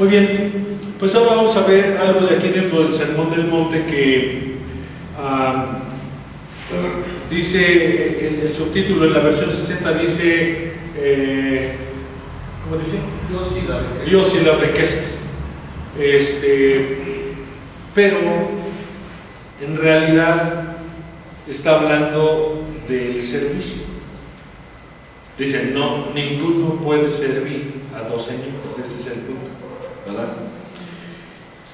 Muy bien, pues ahora vamos a ver algo de aquí dentro del Sermón del Monte que dice, el subtítulo en la versión 60 dice, ¿cómo dice? Dios y las riquezas. Pero en realidad está hablando del servicio. Dice, no, ninguno puede servir a dos señores, ese es el punto, ¿verdad?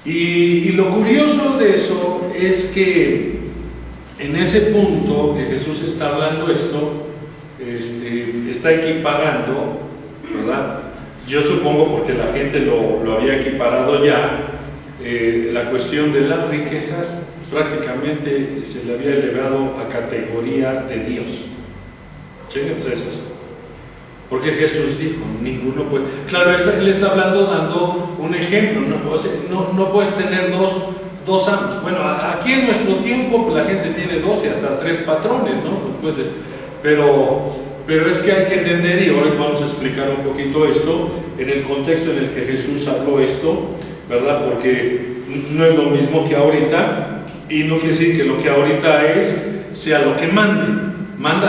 Y lo curioso de eso es que en ese punto que Jesús está hablando esto, está equiparando, ¿verdad? Yo supongo porque la gente lo había equiparado ya, la cuestión de las riquezas prácticamente se le había elevado a categoría de Dios. ¿Sí? Pues es eso. Porque Jesús dijo, ninguno puede. Claro, él está hablando, dando un ejemplo. No puedes tener dos amos. Bueno, aquí en nuestro tiempo pues, la gente tiene dos y hasta tres patrones, ¿no? Pero es que hay que entender, y hoy vamos a explicar un poquito esto, en el contexto en el que Jesús habló esto, ¿verdad? Porque no es lo mismo que ahorita, y no quiere decir que lo que ahorita sea lo que manda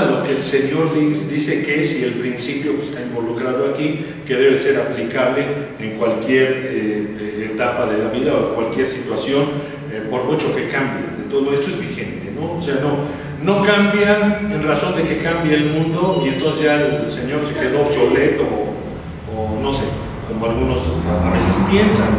lo que el Señor dice que es, y el principio que está involucrado aquí, que debe ser aplicable en cualquier etapa de la vida o cualquier situación, por mucho que cambie. De todo esto es vigente, ¿no? O sea, no cambia en razón de que cambie el mundo y entonces ya el Señor se quedó obsoleto o no sé, como algunos a veces piensan,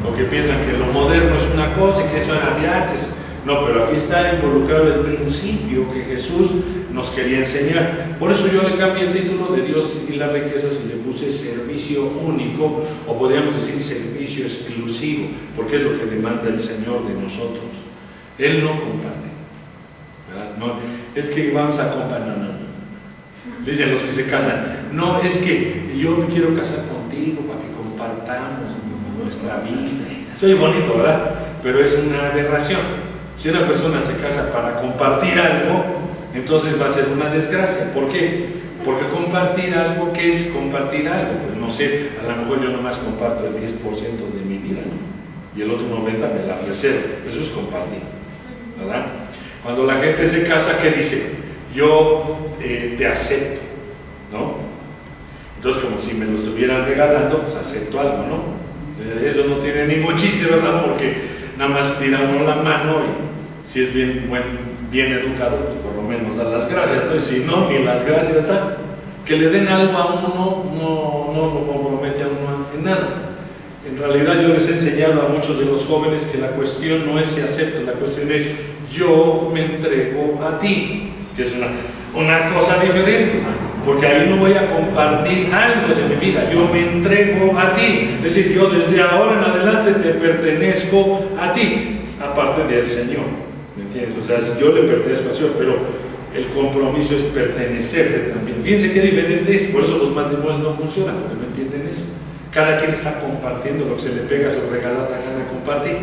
porque piensan que lo moderno es una cosa y que eso era de antes. No, pero aquí está involucrado el principio que Jesús nos quería enseñar. Por eso yo le cambié el título de Dios y las riquezas y le puse servicio único, o podríamos decir servicio exclusivo, porque es lo que demanda el Señor de nosotros. Él no comparte, ¿verdad? No, es que vamos a compartir, no. Dicen los que se casan, no, es que yo me quiero casar contigo para que compartamos nuestra vida. Soy bonito, ¿verdad? Pero es una aberración. Si una persona se casa para compartir algo, entonces va a ser una desgracia. ¿Por qué? Porque compartir algo, ¿qué es compartir algo? Pues no sé, a lo mejor yo nomás comparto el 10% de mi vida, ¿no? Y el otro 90% me la reservo. Eso es compartir, ¿verdad? Cuando la gente se casa, ¿qué dice? Yo te acepto, ¿no? Entonces, como si me lo estuvieran regalando, pues acepto algo, ¿no? Eso no tiene ningún chiste, ¿verdad? Porque nada más tira uno la mano y si es bien educado, pues por lo menos da las gracias, ¿no? Y si no, ni las gracias da. Que le den algo a uno no lo compromete a uno en nada. En realidad yo les he enseñado a muchos de los jóvenes que la cuestión no es si acepto, la cuestión es yo me entrego a ti, que es una cosa diferente. Porque ahí no voy a compartir algo de mi vida, yo me entrego a ti, es decir, yo desde ahora en adelante te pertenezco a ti, aparte del Señor, ¿me entiendes? O sea, yo le pertenezco al Señor, pero el compromiso es pertenecerte también. Fíjense qué diferente es, por eso los matrimonios no funcionan, porque no entienden eso. Cada quien está compartiendo lo que se le pega a su regalada gana de compartir.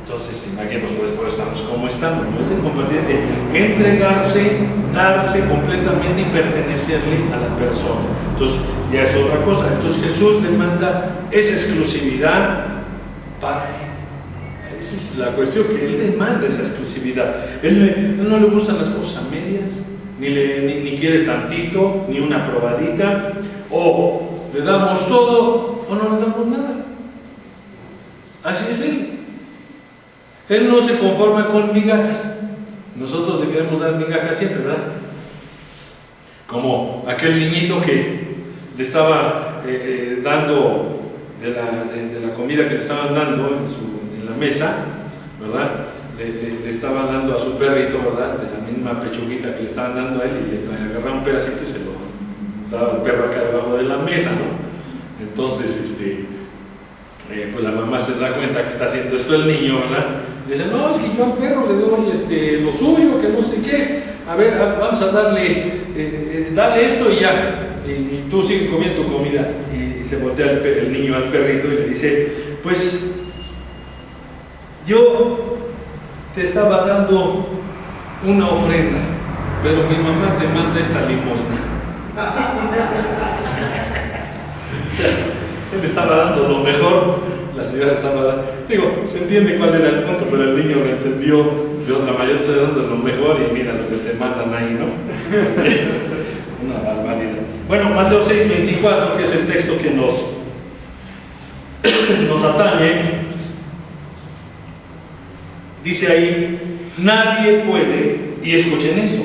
Entonces, imagínense, pues por eso estamos como estamos, no es de compartir, es de entregarse, darse completamente y pertenecerle a la persona. Entonces, ya es otra cosa. Entonces, Jesús demanda esa exclusividad para Él. Esa es la cuestión, que Él demanda esa exclusividad. Él no le gustan las cosas a medias, ni quiere tantito, ni una probadita, o le damos todo o no le damos nada. Así es Él. Él no se conforma con migajas. Nosotros le queremos dar migajas siempre, ¿verdad? Como aquel niñito que le estaba dando de la comida que le estaban dando en la mesa, ¿verdad? Le estaba dando a su perrito, ¿verdad? De la misma pechuguita que le estaban dando a él, y le agarraba un pedacito y se lo daba al perro acá debajo de la mesa, ¿no? Entonces, pues la mamá se da cuenta que está haciendo esto el niño, ¿verdad? Le dice, no, es que yo al perro le doy lo suyo, que no sé qué. A ver, vamos a darle esto y ya. Y tú sigue comiendo tu comida. Y se voltea el niño al perrito y le dice, pues yo te estaba dando una ofrenda, pero mi mamá te manda esta limosna. O sea, Él estaba dando lo mejor, la señora estaba dando. Digo, se entiende cuál era el punto, pero el niño lo entendió de otra manera. Estoy dando lo mejor y mira lo que te mandan ahí, ¿no? Una barbaridad. Bueno, Mateo 6:24, que es el texto que nos atañe, dice ahí: nadie puede, y escuchen eso,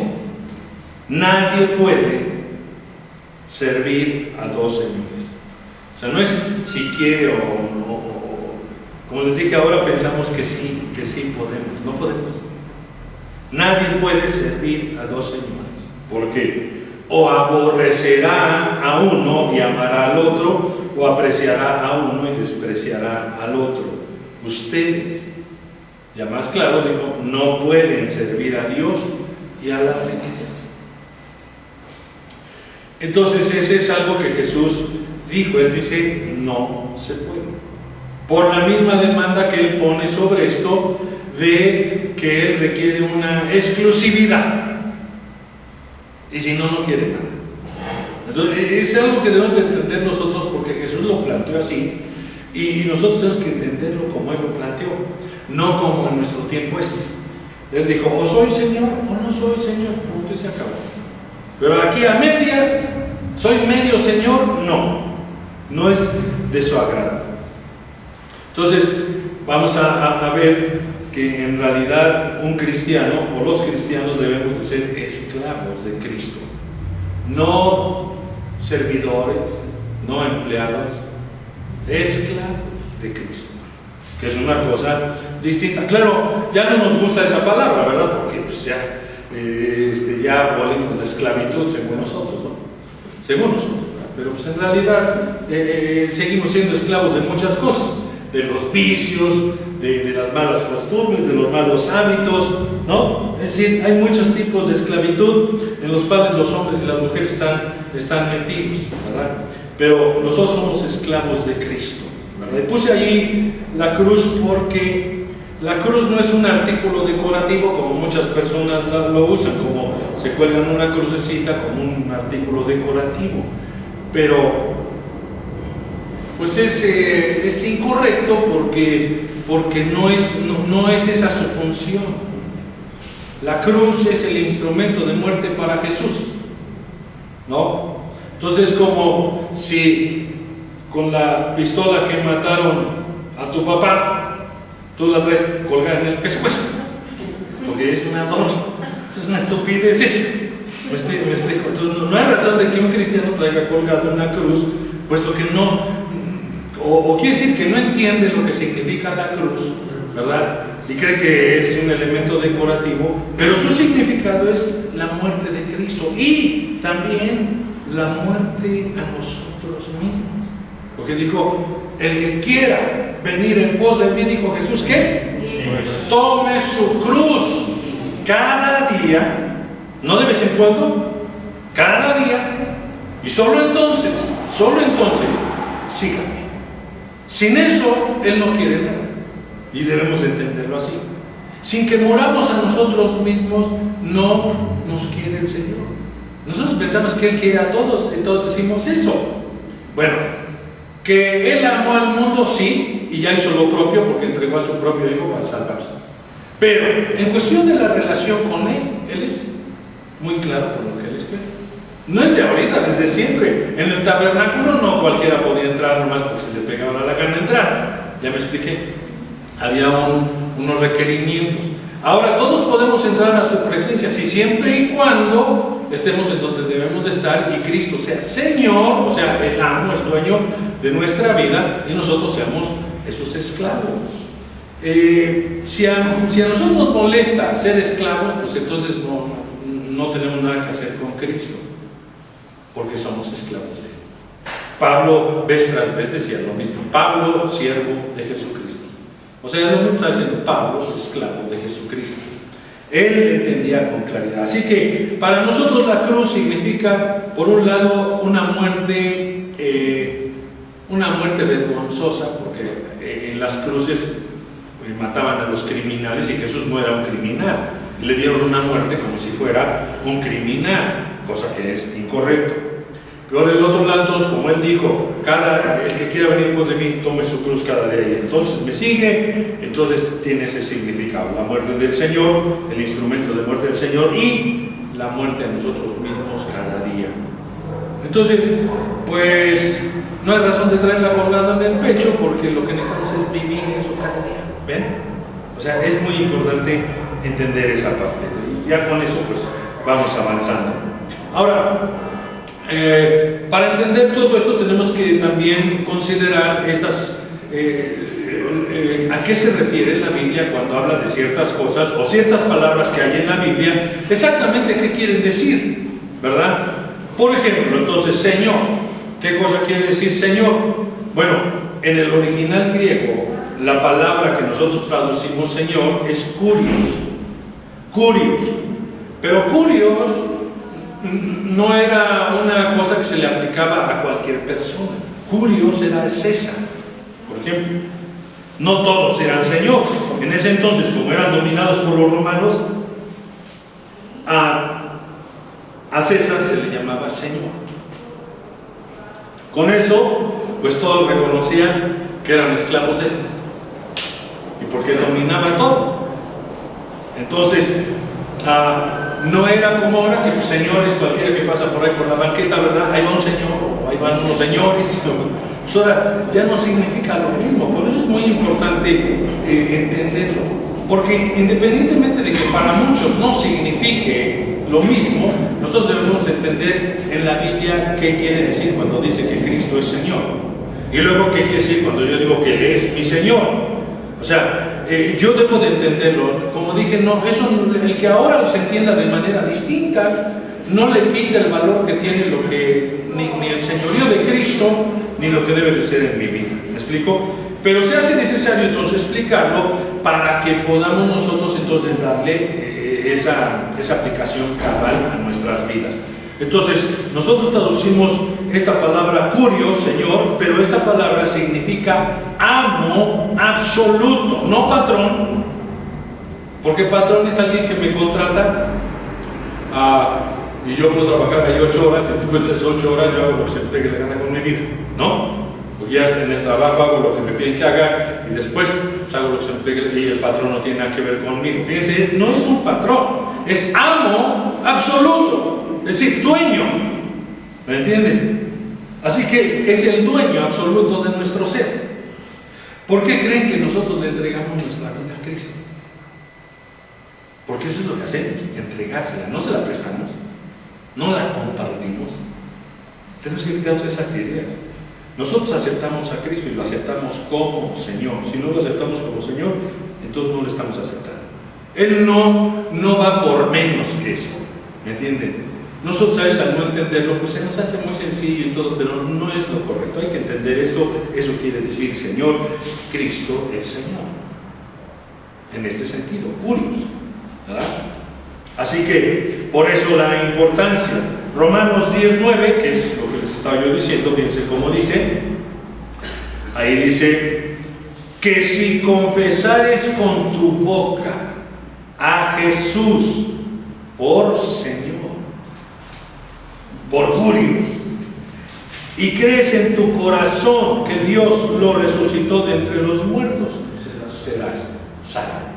nadie puede servir a dos señores. O sea, no es si quiere o como les dije, ahora pensamos que sí podemos. No podemos. Nadie puede servir a dos señores. ¿Por qué? O aborrecerá a uno y amará al otro, o apreciará a uno y despreciará al otro. Ustedes, ya más claro dijo, no pueden servir a Dios y a las riquezas. Entonces ese es algo que Jesús dijo. Él dice, no se puede. Por la misma demanda que Él pone sobre esto, de que Él requiere una exclusividad. Y si no, no quiere nada. Entonces, es algo que debemos entender nosotros, porque Jesús lo planteó así, y nosotros tenemos que entenderlo como Él lo planteó, no como en nuestro tiempo es. Él dijo, o soy Señor o no soy Señor, punto, y se acabó. Pero aquí a medias, ¿soy medio Señor? No es de su agrado. Entonces, vamos a ver que en realidad un cristiano, o los cristianos, debemos de ser esclavos de Cristo, no servidores, no empleados, esclavos de Cristo, que es una cosa distinta. Claro, ya no nos gusta esa palabra, ¿verdad? Porque pues ya abolimos la esclavitud según nosotros, ¿no? Según nosotros, ¿verdad? Pero pues en realidad seguimos siendo esclavos de muchas cosas, de los vicios, de las malas costumbres, de los malos hábitos, ¿no? Es decir, hay muchos tipos de esclavitud en los cuales los hombres y las mujeres están metidos, ¿verdad? Pero nosotros somos esclavos de Cristo, ¿verdad? Y puse ahí la cruz porque la cruz no es un artículo decorativo como muchas personas lo usan, como se cuelgan una crucecita como un artículo decorativo, pero pues es incorrecto porque no es esa su función. La cruz es el instrumento de muerte para Jesús, ¿no? Entonces, como si con la pistola que mataron a tu papá, tú la traes colgada en el pescuezo, porque es un adorno, es una estupidez eso. ¿Me explico? Entonces, no hay razón de que un cristiano traiga colgada una cruz, puesto que no. O quiere decir que no entiende lo que significa la cruz, ¿verdad? Y cree que es un elemento decorativo, pero su significado es la muerte de Cristo y también la muerte a nosotros mismos. Porque dijo, el que quiera venir en pos de mí, dijo Jesús, ¿qué? Tome su cruz cada día, no de vez en cuando, cada día, y solo entonces, sígame. Sin eso, Él no quiere nada. Y debemos entenderlo así. Sin que moramos a nosotros mismos, no nos quiere el Señor. Nosotros pensamos que Él quiere a todos, entonces decimos eso. Bueno, que Él amó al mundo, sí, y ya hizo lo propio porque entregó a su propio Hijo para salvarnos. Pero en cuestión de la relación con Él es muy claro con lo que Él espera. No es de ahorita, desde siempre. En el tabernáculo no cualquiera podía entrar nomás porque se le pegaba la gana entrar. Ya me expliqué. Había unos requerimientos. Ahora todos podemos entrar a su presencia, si siempre y cuando estemos en donde debemos de estar y Cristo sea Señor, o sea, el amo, el dueño de nuestra vida, y nosotros seamos esos esclavos. Si a nosotros nos molesta ser esclavos, pues entonces no tenemos nada que hacer con Cristo, porque somos esclavos de Él. Pablo, vez tras vez, decía lo mismo. Pablo, siervo de Jesucristo. O sea, lo mismo está diciendo Pablo, esclavo de Jesucristo. Él entendía con claridad. Así que para nosotros la cruz significa, por un lado, una muerte vergonzosa, porque en las cruces mataban a los criminales y Jesús no era un criminal. Y le dieron una muerte como si fuera un criminal, cosa que es incorrecto. Luego del otro lado, entonces, como él dijo, el que quiera venir pos de mí, tome su cruz cada día y entonces me sigue. Entonces tiene ese significado: la muerte del Señor, el instrumento de muerte del Señor, y la muerte a nosotros mismos cada día. Entonces, pues no hay razón de traerla colgada en el pecho, porque lo que necesitamos es vivir eso cada día. ¿Ven? O sea, es muy importante entender esa parte, y ya con eso pues vamos avanzando. Ahora, para entender todo esto tenemos que también considerar a qué se refiere la Biblia cuando habla de ciertas cosas o ciertas palabras que hay en la Biblia, exactamente qué quieren decir, ¿verdad? Por ejemplo, entonces, Señor, ¿qué cosa quiere decir Señor? Bueno, en el original griego, la palabra que nosotros traducimos Señor es Kurios, pero Kurios no era una cosa que se le aplicaba a cualquier persona. Kurios era César, por ejemplo. No todos eran Señor. En ese entonces, como eran dominados por los romanos, a César se le llamaba Señor. Con eso, pues todos reconocían que eran esclavos de él, y porque dominaba todo. Entonces, no era como ahora que señores, cualquiera que pasa por ahí por la banqueta, ¿verdad? Ahí va un señor, o ahí van unos señores. Pues ahora ya no significa lo mismo. Por eso es muy importante entenderlo, porque independientemente de que para muchos no signifique lo mismo, nosotros debemos entender en la Biblia qué quiere decir cuando dice que Cristo es Señor, y luego qué quiere decir cuando yo digo que Él es mi Señor. O sea, yo debo de entenderlo. Como dije, no, eso, el que ahora se entienda de manera distinta no le quita el valor que tiene ni el señorío de Cristo, ni lo que debe de ser en mi vida. ¿Me explico? Pero se hace necesario entonces explicarlo para que podamos nosotros entonces darle esa aplicación cabal a nuestras vidas. Entonces, nosotros traducimos esta palabra Kurios, Señor, pero esta palabra significa amo absoluto, no patrón, porque patrón es alguien que me contrata y yo puedo trabajar ahí 8 horas, y después de esas 8 horas yo hago lo que se me pegue la gana con mi vida, ¿no? Porque ya en el trabajo hago lo que me piden que haga y después pues, hago lo que se me pegue, y el patrón no tiene nada que ver conmigo. Fíjense, no es un patrón, es amo absoluto, es decir, dueño. ¿Me entiendes? Así que es el dueño absoluto de nuestro ser. ¿Por qué creen que nosotros le entregamos nuestra vida a Cristo? Porque eso es lo que hacemos, entregársela, no se la prestamos, no la compartimos. Tenemos que quitarnos esas ideas. Nosotros aceptamos a Cristo y lo aceptamos como Señor. Si no lo aceptamos como Señor, entonces no lo estamos aceptando. Él no va por menos que eso, ¿me entienden? Nosotros, ¿sabes? Al no entenderlo, pues se nos hace muy sencillo y todo, pero no es lo correcto. Hay que entender esto. Eso quiere decir Señor, Cristo es Señor. En este sentido, Kurios, ¿verdad? Así que, por eso la importancia. Romanos 10:9, que es lo que les estaba yo diciendo, fíjense cómo dice. Ahí dice que si confesares con tu boca a Jesús por Señor, por Kurios, y crees en tu corazón que Dios lo resucitó de entre los muertos, serás salvo.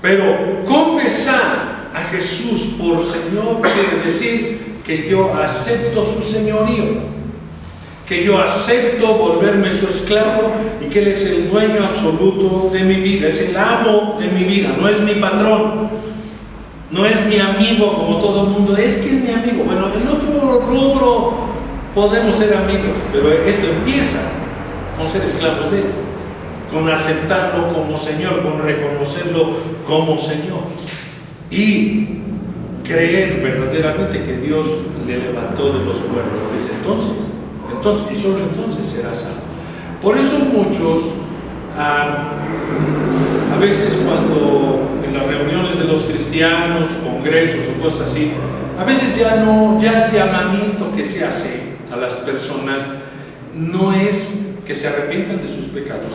Pero confesar a Jesús por Señor quiere decir que yo acepto su señorío, que yo acepto volverme su esclavo y que Él es el dueño absoluto de mi vida, es el amo de mi vida, no es mi patrón, no es mi amigo como todo el mundo, es que es mi amigo. Bueno, en otro rubro podemos ser amigos, pero esto empieza con ser esclavos de Él, con aceptarlo como Señor, con reconocerlo como Señor y creer verdaderamente que Dios le levantó de los muertos. Desde entonces y solo entonces será salvo. Por eso muchos a veces cuando en las reuniones de los cristianos, congresos o cosas así, a veces ya el llamamiento que se hace a las personas no es que se arrepientan de sus pecados,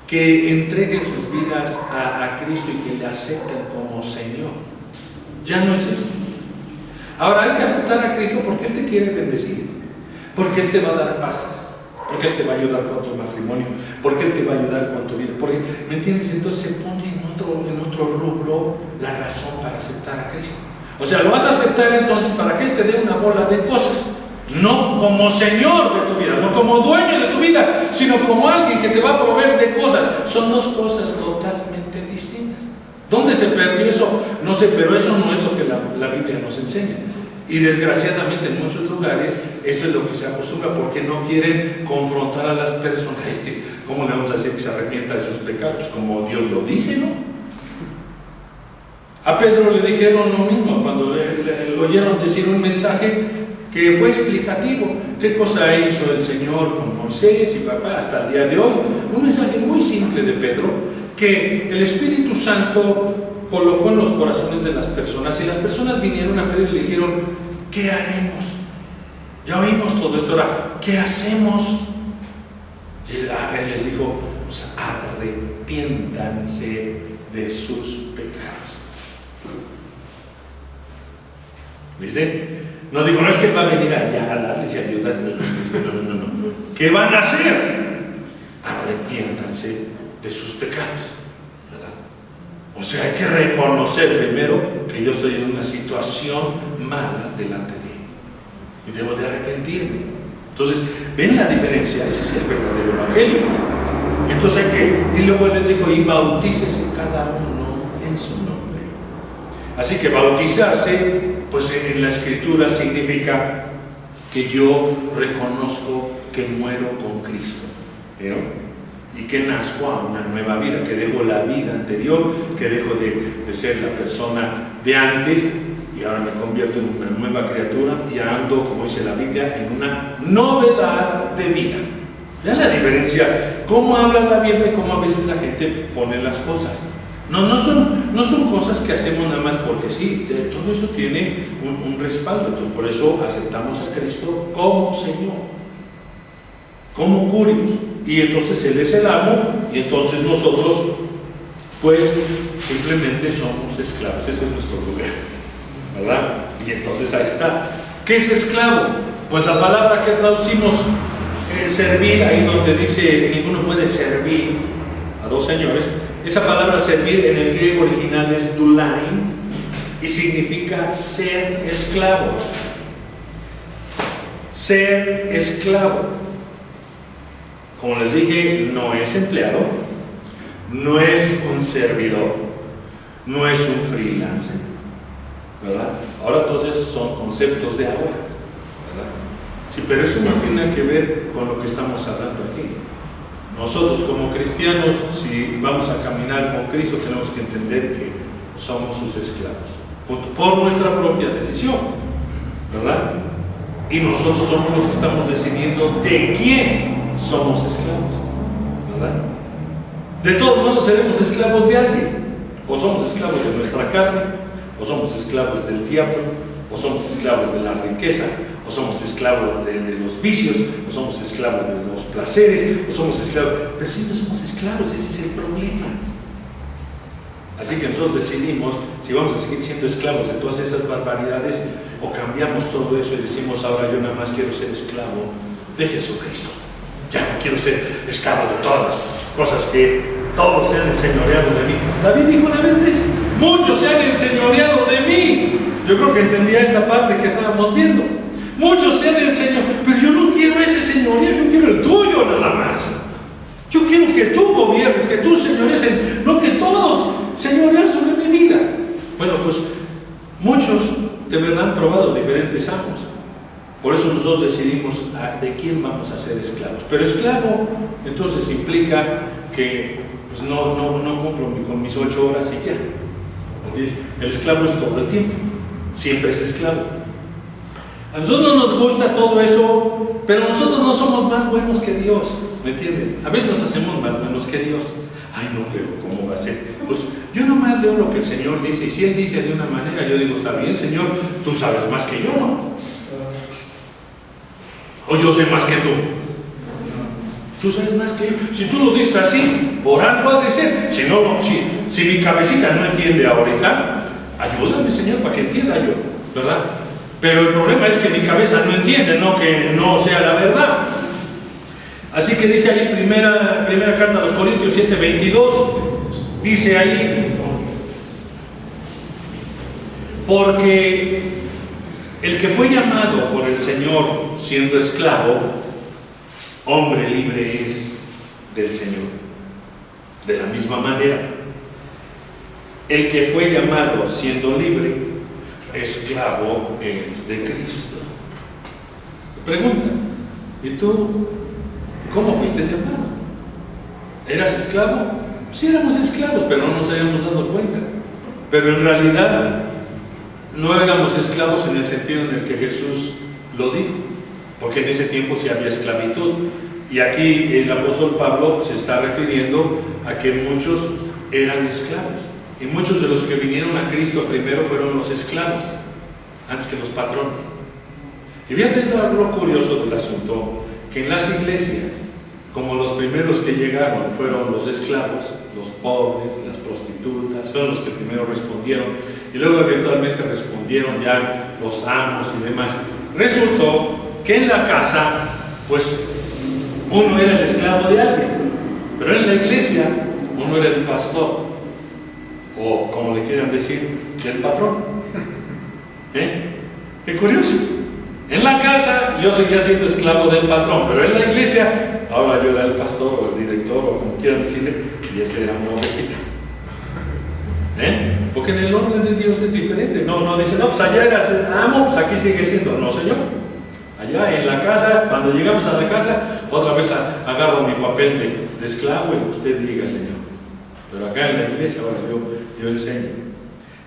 que entreguen sus vidas a Cristo y que le acepten como Señor. Ya no es eso. Ahora hay que aceptar a Cristo porque Él te quiere bendecir, porque Él te va a dar paz, porque Él te va a ayudar con tu matrimonio, porque Él te va a ayudar con tu vida, porque, ¿me entiendes? Entonces se pone en otro rubro la razón para aceptar a Cristo. O sea, lo vas a aceptar entonces para que Él te dé una bola de cosas, no como Señor de tu vida, no como dueño de tu vida, sino como alguien que te va a proveer de cosas. Son dos cosas totalmente distintas. ¿Dónde se perdió eso? No sé, pero eso no es lo que la Biblia nos enseña. Y desgraciadamente en muchos lugares esto es lo que se acostumbra porque no quieren confrontar a las personas. ¿Cómo le vamos a decir que se arrepienta de sus pecados? Como Dios lo dice, ¿no? A Pedro le dijeron lo mismo cuando le oyeron decir un mensaje que fue explicativo. ¿Qué cosa hizo el Señor con Moisés y papá hasta el día de hoy? Un mensaje muy simple de Pedro que el Espíritu Santo colocó en los corazones de las personas, y las personas vinieron a Pedro y le dijeron: ¿qué haremos? Ya oímos todo esto, ahora, ¿qué hacemos? Y él les dijo: pues, arrepiéntanse de sus pecados. ¿Viste? No digo, no es que va a venir allá a darles y ayudar, no. ¿Qué van a hacer? Arrepiéntanse de sus pecados, ¿verdad? O sea, hay que reconocer primero que yo estoy en una situación mala delante de Él y debo de arrepentirme. Entonces, ¿ven la diferencia? Ese es el verdadero evangelio. Entonces hay que, y luego les digo: y bautícese cada uno en su nombre. Así que bautizarse, pues en la Escritura significa que yo reconozco que muero con Cristo, ¿no? Y que nazco a una nueva vida, que dejo la vida anterior, que dejo de ser la persona de antes y ahora me convierto en una nueva criatura y ando, como dice la Biblia, en una novedad de vida. ¿Vean la diferencia? ¿Cómo habla la Biblia y cómo a veces la gente pone las cosas? No son cosas que hacemos nada más porque sí, todo eso tiene un respaldo. Entonces, por eso aceptamos a Cristo como Señor, como curios, y entonces Él es el amo, y entonces nosotros pues simplemente somos esclavos. Ese es nuestro lugar, ¿verdad? Y entonces ahí está. ¿Qué es esclavo? Pues la palabra que traducimos servir, ahí donde dice ninguno puede servir a dos señores, esa palabra servir en el griego original es doulain y significa ser esclavo. Ser esclavo. Como les dije, no es empleado, no es un servidor, no es un freelancer, ¿verdad? Ahora entonces son conceptos de ahora, ¿verdad? Sí, pero eso no tiene que ver con lo que estamos hablando aquí. Nosotros como cristianos, si vamos a caminar con Cristo, tenemos que entender que somos sus esclavos, por nuestra propia decisión, ¿verdad? Y nosotros somos los que estamos decidiendo de quién somos esclavos, ¿verdad? De todos modos seremos esclavos de alguien. O somos esclavos de nuestra carne, o somos esclavos del diablo, o somos esclavos de la riqueza, o somos esclavos de los vicios, o somos esclavos de los placeres, o somos esclavos. Pero si no somos esclavos, ese es el problema. Así que nosotros decidimos si vamos a seguir siendo esclavos de todas esas barbaridades, o cambiamos todo eso y decimos: ahora yo nada más quiero ser esclavo de Jesucristo. Ya no quiero ser esclavo de todas las cosas que todos se han enseñoreado de mí. David dijo una vez eso: muchos se han enseñoreado de mí. Yo creo que entendía esta parte que estábamos viendo. Muchos se han enseñado, pero yo no quiero ese señorío, yo quiero el tuyo nada más. Yo quiero que tú gobiernes, que tú señorees, no que todos señorean sobre mi vida. Bueno, pues muchos de verdad han probado diferentes amos. Por eso nosotros decidimos de quién vamos a ser esclavos. Pero esclavo entonces implica que pues no cumplo con mis 8 horas y ya. Entonces, el esclavo es todo el tiempo, siempre es esclavo. A nosotros no nos gusta todo eso, pero nosotros no somos más buenos que Dios, ¿me entienden? A veces nos hacemos más buenos que Dios. Ay, no, pero ¿cómo va a ser? Pues yo nomás leo lo que el Señor dice, y si Él dice de una manera, yo digo: está bien, Señor, tú sabes más que yo, ¿no? O yo sé más que tú. Tú sabes más que yo. Si tú lo dices así, por algo ha de ser. Si no, si mi cabecita no entiende ahorita, ayúdame, Señor, para que entienda yo, ¿verdad? Pero el problema es que mi cabeza no entiende, no que no sea la verdad. Así que dice ahí, primera carta a los Corintios 7:22, dice ahí, porque el que fue llamado por el Señor siendo esclavo, hombre libre es del Señor. De la misma manera, el que fue llamado siendo libre, esclavo es de Cristo. Pregunta, ¿y tú cómo fuiste llamado? ¿Eras esclavo? Sí, éramos esclavos, pero no nos habíamos dado cuenta. Pero en realidad no éramos esclavos en el sentido en el que Jesús lo dijo, porque en ese tiempo sí había esclavitud. Y aquí el apóstol Pablo se está refiriendo a que muchos eran esclavos. Y muchos de los que vinieron a Cristo primero fueron los esclavos, antes que los patrones. Y fíjate lo curioso del asunto, que en las iglesias, como los primeros que llegaron fueron los esclavos, los pobres, las prostitutas, fueron los que primero respondieron, y luego eventualmente respondieron ya los amos y demás. Resultó que en la casa, pues, uno era el esclavo de alguien, pero en la iglesia uno era el pastor, o como le quieran decir, el patrón. Qué curioso. En la casa yo seguía siendo esclavo del patrón, pero en la iglesia ahora yo era el pastor o el director o como quieran decirle, y ese era una ovejita. Porque en el orden de Dios es diferente. No dice, no, pues allá eras amo, pues aquí sigue siendo. No, señor. Allá en la casa, cuando llegamos a la casa, otra vez agarro mi papel de esclavo y usted diga, Señor. Pero acá en la iglesia ahora yo enseño.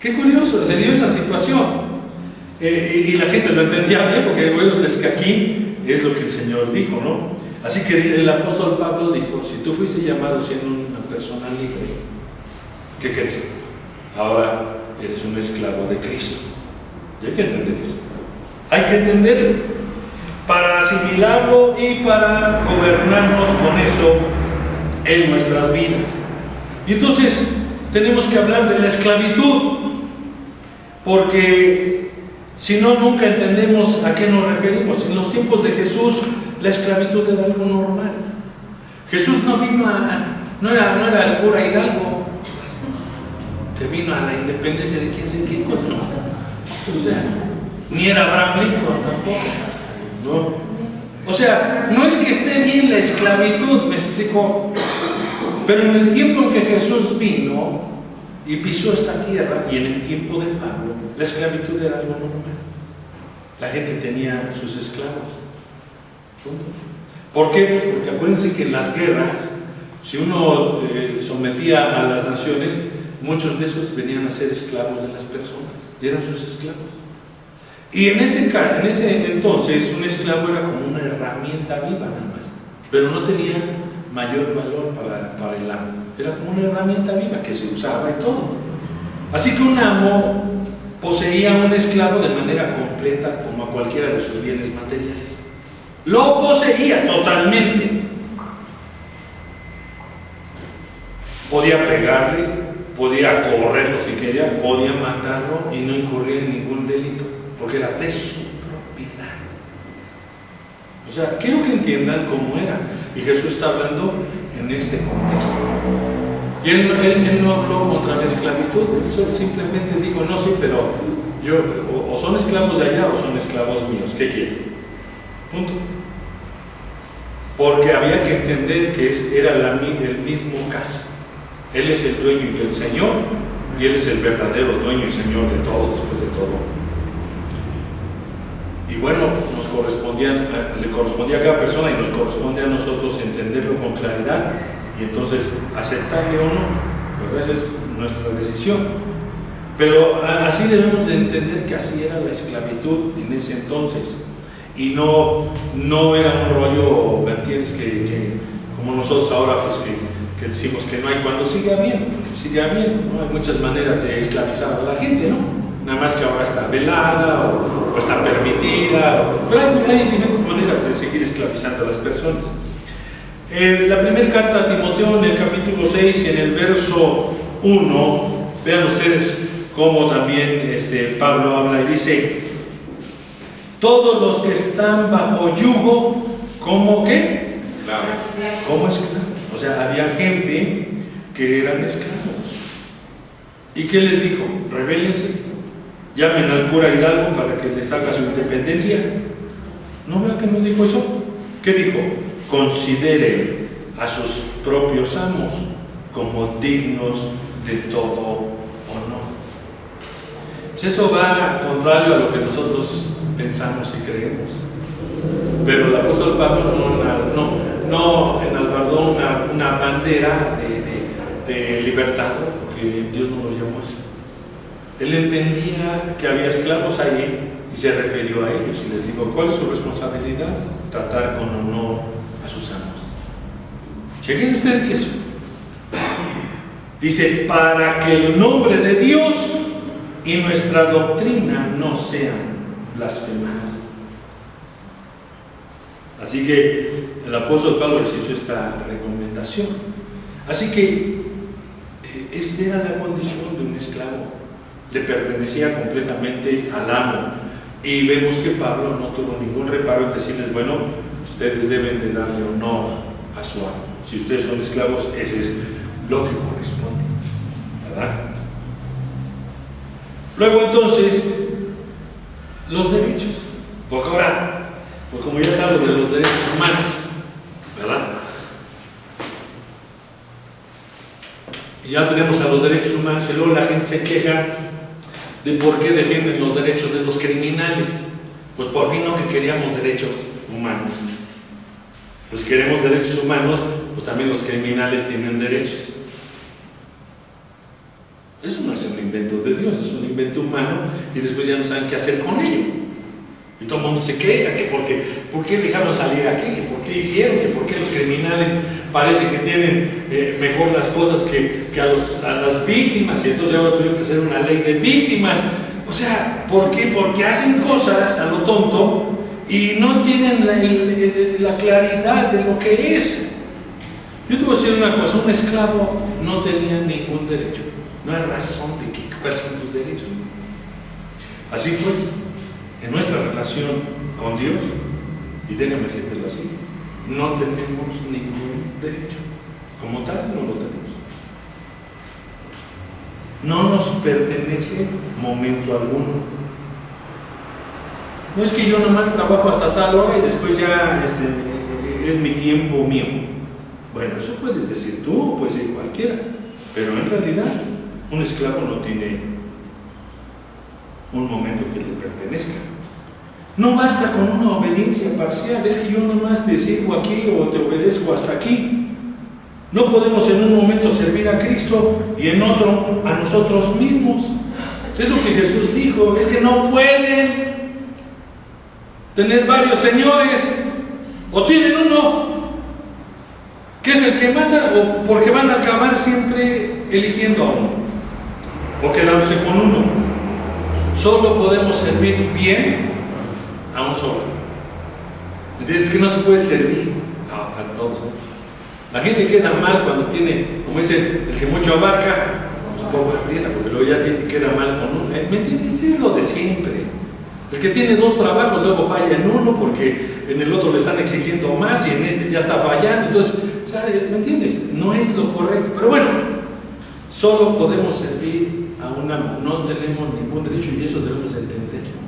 Qué curioso, se dio esa situación. Y la gente lo entendía bien, porque bueno, es que aquí es lo que el Señor dijo, ¿no? Así que el apóstol Pablo dijo, si tú fuiste llamado siendo una persona libre, ¿qué crees? Ahora eres un esclavo de Cristo. Y hay que entender eso. Hay que entenderlo para asimilarlo y para gobernarnos con eso en nuestras vidas. Y entonces tenemos que hablar de la esclavitud, porque si no, nunca entendemos a qué nos referimos. En los tiempos de Jesús, la esclavitud era algo normal. Jesús no vino no era el cura Hidalgo, que vino a la independencia de quién sé qué cosa, no. O sea, ni era Abraham Lincoln tampoco, ¿no? O sea, no es que esté bien la esclavitud, me explico, pero en el tiempo en que Jesús vino y pisó esta tierra, y en el tiempo de Pablo, la esclavitud era algo normal. La gente tenía sus esclavos. ¿Punto? ¿Por qué? Pues porque acuérdense que en las guerras, si uno sometía a las naciones, muchos de esos venían a ser esclavos de las personas, eran sus esclavos. Y en ese entonces un esclavo era como una herramienta viva nada más, pero no tenía mayor valor para el amo. Era como una herramienta viva que se usaba y todo. Así que un amo poseía a un esclavo de manera completa, como a cualquiera de sus bienes materiales. Lo poseía totalmente. Podía pegarle, podía correrlo si quería, podía matarlo y no incurría en ningún delito, porque era de su propiedad. O sea, quiero que entiendan cómo era. Y Jesús está hablando en este contexto. Y él no habló contra la esclavitud, él simplemente dijo, no, sí, pero yo, o son esclavos de allá o son esclavos míos, ¿qué quieren? Punto. Porque había que entender que era el mismo caso. Él es el dueño y el Señor, y Él es el verdadero dueño y Señor de todo, después de todo. Y bueno, le correspondía a cada persona y nos corresponde a nosotros entenderlo con claridad y entonces aceptarle o no, ¿verdad? Esa es nuestra decisión. Pero así debemos de entender que así era la esclavitud en ese entonces. Y no era un rollo, ¿me entiendes? Que como nosotros ahora, pues que decimos que no hay, cuando sigue habiendo, porque sigue habiendo, ¿no? Hay muchas maneras de esclavizar a la gente, ¿no? Nada más que ahora está velada o está permitida, pero hay diferentes maneras de seguir esclavizando a las personas. La primera carta a Timoteo, en el capítulo 6, en el verso 1, vean ustedes cómo también Pablo habla y dice: todos los que están bajo yugo, ¿cómo qué? Esclavos. Como esclavos. O sea, había gente que eran esclavos. ¿Y qué les dijo? Rebélense, llamen al cura Hidalgo para que les haga su independencia. ¿No vea que no dijo eso? ¿Qué dijo? Considere a sus propios amos como dignos de todo honor. Pues eso va contrario a lo que nosotros pensamos y creemos. Pero el apóstol Pablo no enalbardó una bandera de libertad, porque Dios no lo llamó eso. Él entendía que había esclavos ahí y se refirió a ellos y les dijo: ¿cuál es su responsabilidad? Tratar con honor a sus amos. Chequen ustedes eso. Dice: para que el nombre de Dios y nuestra doctrina no sean blasfemadas. Así que el apóstol Pablo les hizo esta recomendación. Así que esta era la condición de un esclavo. Le pertenecía completamente al amo. Y vemos que Pablo no tuvo ningún reparo en decirles: bueno, ustedes deben de darle honor a su amo. Si ustedes son esclavos, ese es lo que corresponde, ¿verdad? Luego entonces, los derechos. Porque ahora, pues como ya estamos de los derechos humanos, ¿verdad? Y ya tenemos a los derechos humanos y luego la gente se queja de por qué defienden los derechos de los criminales. Pues por fin no, que queríamos derechos humanos. Pues si queremos derechos humanos, pues también los criminales tienen derechos. Eso no es un invento de Dios, es un invento humano y después ya no saben qué hacer con ello. Y todo el mundo se queja que por qué dejaron salir aquí, que por qué hicieron, que por qué los criminales parece que tienen mejor las cosas que a las víctimas, y entonces ahora tuvieron que hacer una ley de víctimas. O sea, ¿por qué? Porque hacen cosas a lo tonto y no tienen la claridad de lo que es. Yo te voy a decir una cosa: un esclavo no tenía ningún derecho. No hay razón de cuáles son tus derechos. Así pues, en nuestra relación con Dios, y déjame decírtelo así, no tenemos ningún derecho. Como tal, no lo tenemos. No nos pertenece momento alguno. No es que yo nomás trabajo hasta tal hora y después ya es mi tiempo mío. Bueno, eso puedes decir tú, puede ser cualquiera, pero en realidad un esclavo no tiene un momento que le pertenezca. No basta con una obediencia parcial. Es que yo nomás te sirvo aquí o te obedezco hasta aquí. No podemos en un momento servir a Cristo y en otro a nosotros mismos. Es lo que Jesús dijo: es que no pueden tener varios señores. O tienen uno que es el que manda, o porque van a acabar siempre eligiendo a uno o quedándose con uno. Solo podemos servir bien a un solo. Entonces es que no se puede servir a todos, ¿no? La gente queda mal cuando tiene, como dice, el que mucho abarca, pues poco aprieta, porque luego ya queda mal con uno. ¿Me entiendes? Es lo de siempre. El que tiene dos trabajos luego falla en uno porque en el otro le están exigiendo más y en este ya está fallando. Entonces, ¿sabes? ¿Me entiendes? No es lo correcto. Pero bueno, solo podemos servir a un amo. No tenemos ningún derecho y eso debemos entenderlo.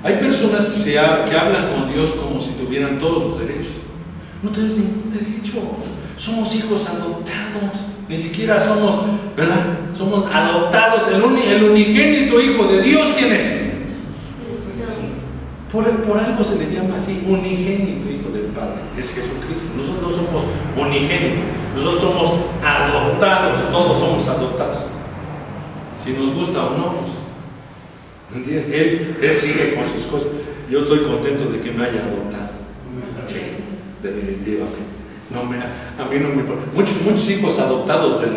Hay personas que hablan con Dios como si tuvieran todos los derechos. No tenemos ningún derecho. Somos hijos adoptados. Ni siquiera somos, ¿verdad? Somos adoptados. El unigénito Hijo de Dios, ¿quién es? Por algo se le llama así, unigénito Hijo del Padre. Es Jesucristo. Nosotros no somos unigénitos. Nosotros somos adoptados. Todos somos adoptados. Si nos gusta o no, pues, ¿entiendes? Él sigue con sus cosas. Yo estoy contento de que me haya adoptado. Sí, definitivamente. A mí no me importa. Muchos hijos adoptados de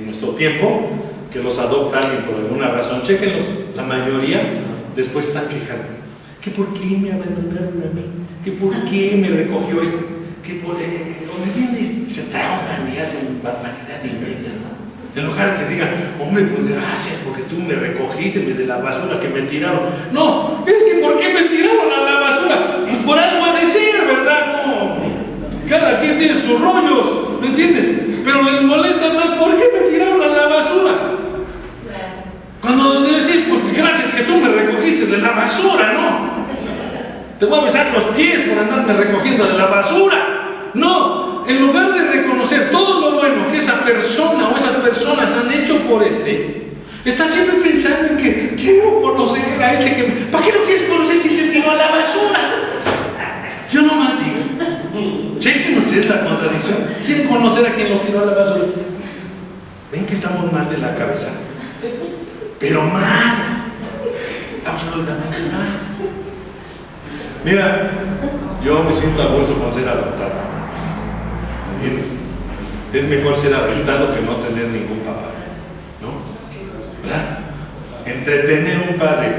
nuestro tiempo, que los adopta alguien por alguna razón, chéquenlos, la mayoría después están quejando. ¿Que por qué me abandonaron a mí? ¿Que por qué me recogió esto? ¿Que por qué? ¿Me entiendes? Se trauman y hacen barbaridad y media, ¿no? En lugar de que digan, hombre, pues gracias porque tú me recogiste de la basura que me tiraron. No, es que ¿por qué me tiraron a la basura? Pues por algo ha de ser, ¿verdad? No. Cada quien tiene sus rollos, ¿me entiendes? Pero les molesta más, ¿por qué me tiraron a la basura? Cuando debe decir, pues gracias que tú me recogiste de la basura, ¿no? Te voy a besar los pies por andarme recogiendo de la basura. No, en lugar de reconocer todo lo bueno que esa persona o esas personas han hecho por está siempre pensando en que quiero conocer a ese que... ¿Para qué lo quieres conocer si te tiró a la basura? Yo nomás digo, chequen ustedes la contradicción. ¿Quieren conocer a quien los tiró a la basura? Ven que estamos mal de la cabeza. Pero mal, absolutamente mal. Mira, yo me siento a gusto con ser adoptado. ¿Entiendes? Es mejor ser adoptado que no tener ningún papá, ¿no? ¿Verdad? Entre tener un padre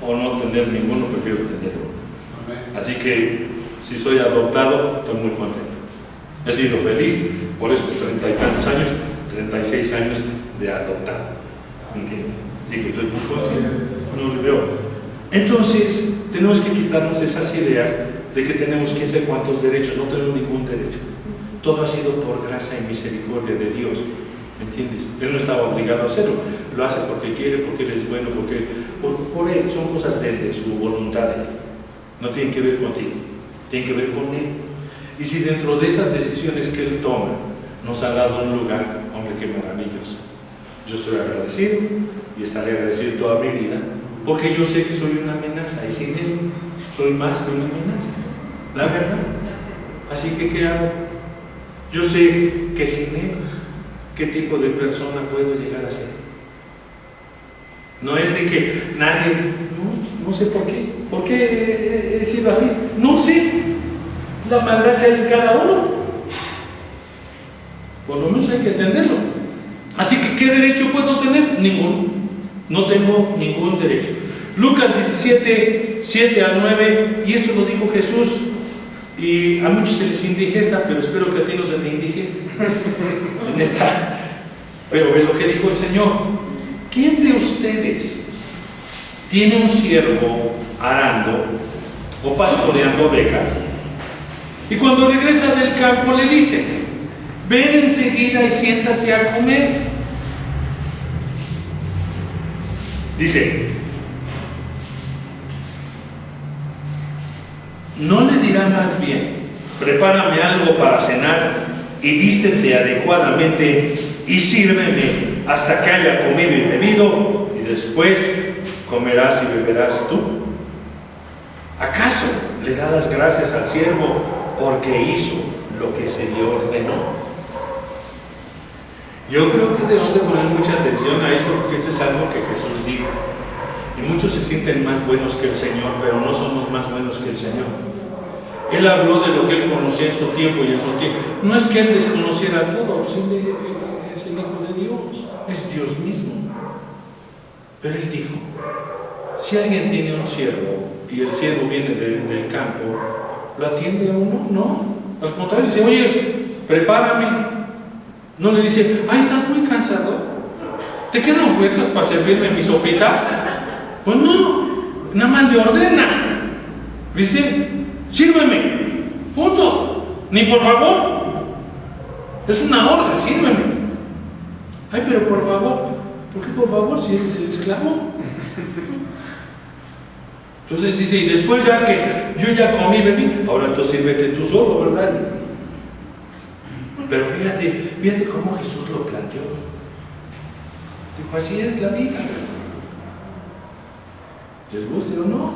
o no tener ninguno, prefiero tener uno. Así que, si soy adoptado, estoy muy contento. He sido feliz por esos 30 y tantos años, 36 años de adoptado. ¿Entiendes? Así que estoy muy contento. No lo veo. Entonces, tenemos que quitarnos esas ideas de que tenemos quién sé cuántos derechos. No tenemos ningún derecho. Todo ha sido por gracia y misericordia de Dios. ¿Me entiendes? Él no estaba obligado a hacerlo. Lo hace porque quiere, porque Él es bueno, porque por Él. Son cosas de Él, de su voluntad de Él. No tienen que ver contigo, tienen que ver con Él. Y si dentro de esas decisiones que Él toma nos ha dado un lugar, hombre, qué maravilloso. Yo estoy agradecido y estaré agradecido toda mi vida, porque yo sé que soy una amenaza y sin Él soy más que una amenaza, la verdad. Así que, ¿qué hago? Yo sé que sin Él, ¿qué tipo de persona puedo llegar a ser? No es de que nadie, no sé por qué he sido así, no sé la maldad que hay en cada uno. Por lo menos hay que entenderlo. Así que, ¿qué derecho puedo tener? Ninguno. No tengo ningún derecho. Lucas 17, 7 al 9, y esto lo dijo Jesús, y a muchos se les indigesta, pero espero que a ti no se te indigeste. Pero ve lo que dijo el Señor. ¿Quién de ustedes tiene un siervo arando o pastoreando ovejas? Y cuando regresa del campo le dice: ven enseguida y siéntate a comer. Dice, ¿no le dirá más bien: prepárame algo para cenar y vístete adecuadamente y sírveme hasta que haya comido y bebido, y después comerás y beberás tú? ¿Acaso le da las gracias al siervo porque hizo lo que se le ordenó? Yo creo que debemos de poner mucha atención a esto, porque esto es algo que Jesús dijo. Y muchos se sienten más buenos que el Señor, pero no somos más buenos que el Señor. Él habló de lo que Él conocía en su tiempo y en su tiempo. No es que Él desconociera todo, es el Hijo de Dios, es Dios mismo. Pero Él dijo, si alguien tiene un siervo y el siervo viene del campo, ¿lo atiende a uno? No. Al contrario, dice, oye, prepárame. No le dice, ay, estás muy cansado, ¿te quedan fuerzas para servirme mi sopita? Pues no, nada más le ordena. ¿Viste? Sírveme, punto. Ni por favor. Es una orden, sírveme. Ay, pero por favor. ¿Por qué por favor si eres el esclavo? Entonces dice, y después ya que yo ya comí y bebí, ahora entonces sírvete tú solo, ¿verdad? Pero fíjate cómo Jesús lo planteó. Dijo, así es la vida. ¿Les guste o no?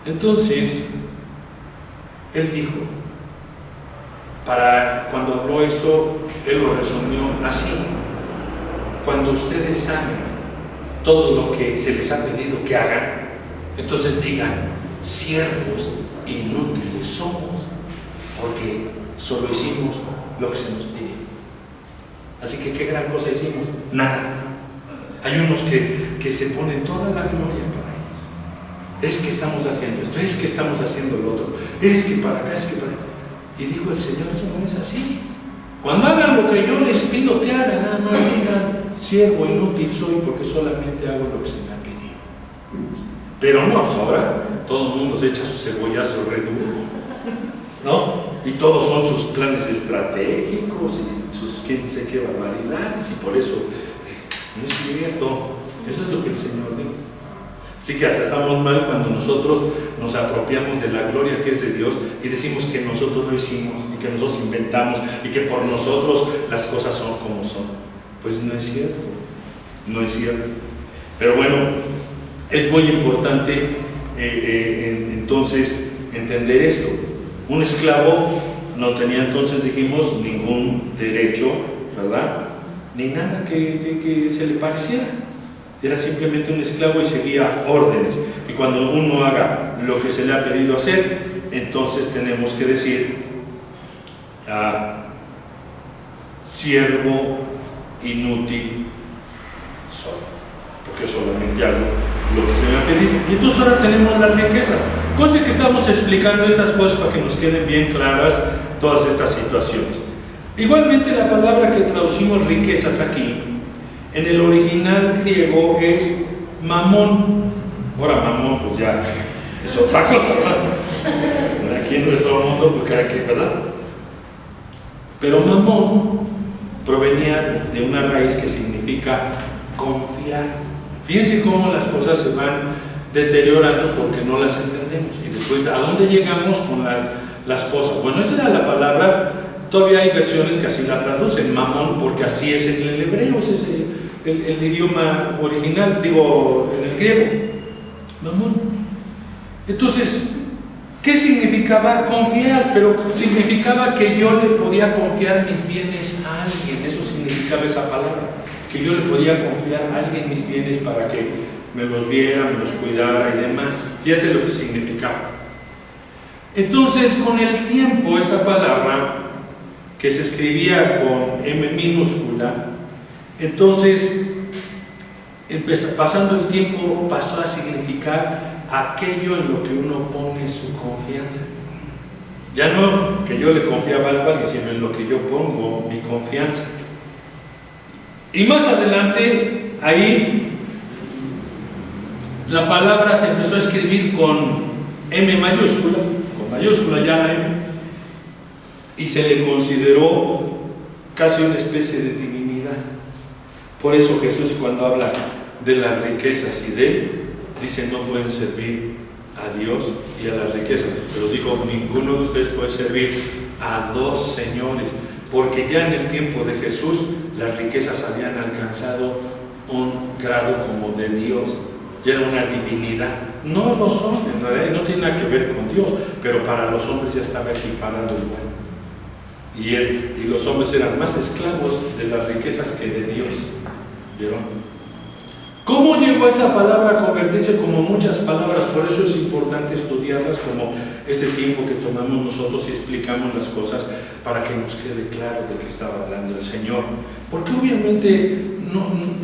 Entonces, Él dijo, cuando habló esto, Él lo resumió así: cuando ustedes saben todo lo que se les ha pedido que hagan, entonces digan, siervos inútiles somos, porque solo hicimos lo que se nos pidió. Así que, ¿qué gran cosa hicimos? Nada. Hay unos que se ponen toda la gloria para ellos. Es que estamos haciendo esto, es que estamos haciendo lo otro, es que para acá, es que para acá. Y dijo el Señor, eso no es así. Cuando hagan lo que yo les pido que hagan, nada más digan, siervo inútil soy porque solamente hago lo que se me ha pedido. Pero no, pues ahora todo el mundo se echa sus cebollazos re duro, ¿no? Y todos son sus planes estratégicos y sus quién sé qué barbaridades, y por eso no es cierto. Eso es lo que el Señor dijo. Así que hasta estamos mal cuando nosotros nos apropiamos de la gloria que es de Dios y decimos que nosotros lo hicimos y que nosotros inventamos y que por nosotros las cosas son como son. Pues no es cierto, no es cierto. Pero bueno, es muy importante entonces entender esto. Un esclavo no tenía entonces, dijimos, ningún derecho, ¿verdad? Ni nada que se le pareciera. Era simplemente un esclavo y seguía órdenes. Y cuando uno haga lo que se le ha pedido hacer, entonces tenemos que decir, siervo inútil soy, porque solamente hago lo que se me ha pedido. Y entonces ahora tenemos las riquezas. Cosa que estamos explicando estas cosas para que nos queden bien claras todas estas situaciones. Igualmente la palabra que traducimos riquezas aquí, en el original griego es mamón. Ahora mamón pues ya es otra cosa, ¿no? Aquí en nuestro mundo porque aquí, ¿verdad? Pero mamón provenía de una raíz que significa confiar. Fíjense cómo las cosas se van deteriorando porque no las entendemos. Y después, ¿a dónde llegamos con las cosas? Bueno, esta era la palabra. Todavía hay versiones que así la traducen, mamón, porque así es en el hebreo, ese es el idioma original, digo, en el griego, mamón. Entonces, ¿qué significaba confiar? Pero significaba que yo le podía confiar mis bienes a alguien, eso significaba esa palabra, que yo le podía confiar a alguien mis bienes para que me los viera, me los cuidara y demás. Fíjate lo que significaba. Entonces, con el tiempo, esta palabra que se escribía con M minúscula, entonces, pasando el tiempo, pasó a significar aquello en lo que uno pone su confianza. Ya no que yo le confiaba algo a alguien, sino en lo que yo pongo mi confianza. Y más adelante, ahí, la palabra se empezó a escribir con M mayúscula, con mayúscula ya la M, y se le consideró casi una especie de divinidad. Por eso Jesús, cuando habla de las riquezas y de él, dice: no pueden servir a Dios y a las riquezas. Pero digo, ninguno de ustedes puede servir a dos señores, porque ya en el tiempo de Jesús las riquezas habían alcanzado un grado como de Dios, ya era una divinidad. No lo son, en realidad no tiene nada que ver con Dios, pero para los hombres ya estaba equiparado igual. Y los hombres eran más esclavos de las riquezas que de Dios. ¿Vieron? ¿Cómo llegó esa palabra a convertirse como muchas palabras? Por eso es importante estudiarlas, como este tiempo que tomamos nosotros y explicamos las cosas para que nos quede claro de qué estaba hablando el Señor. Porque obviamente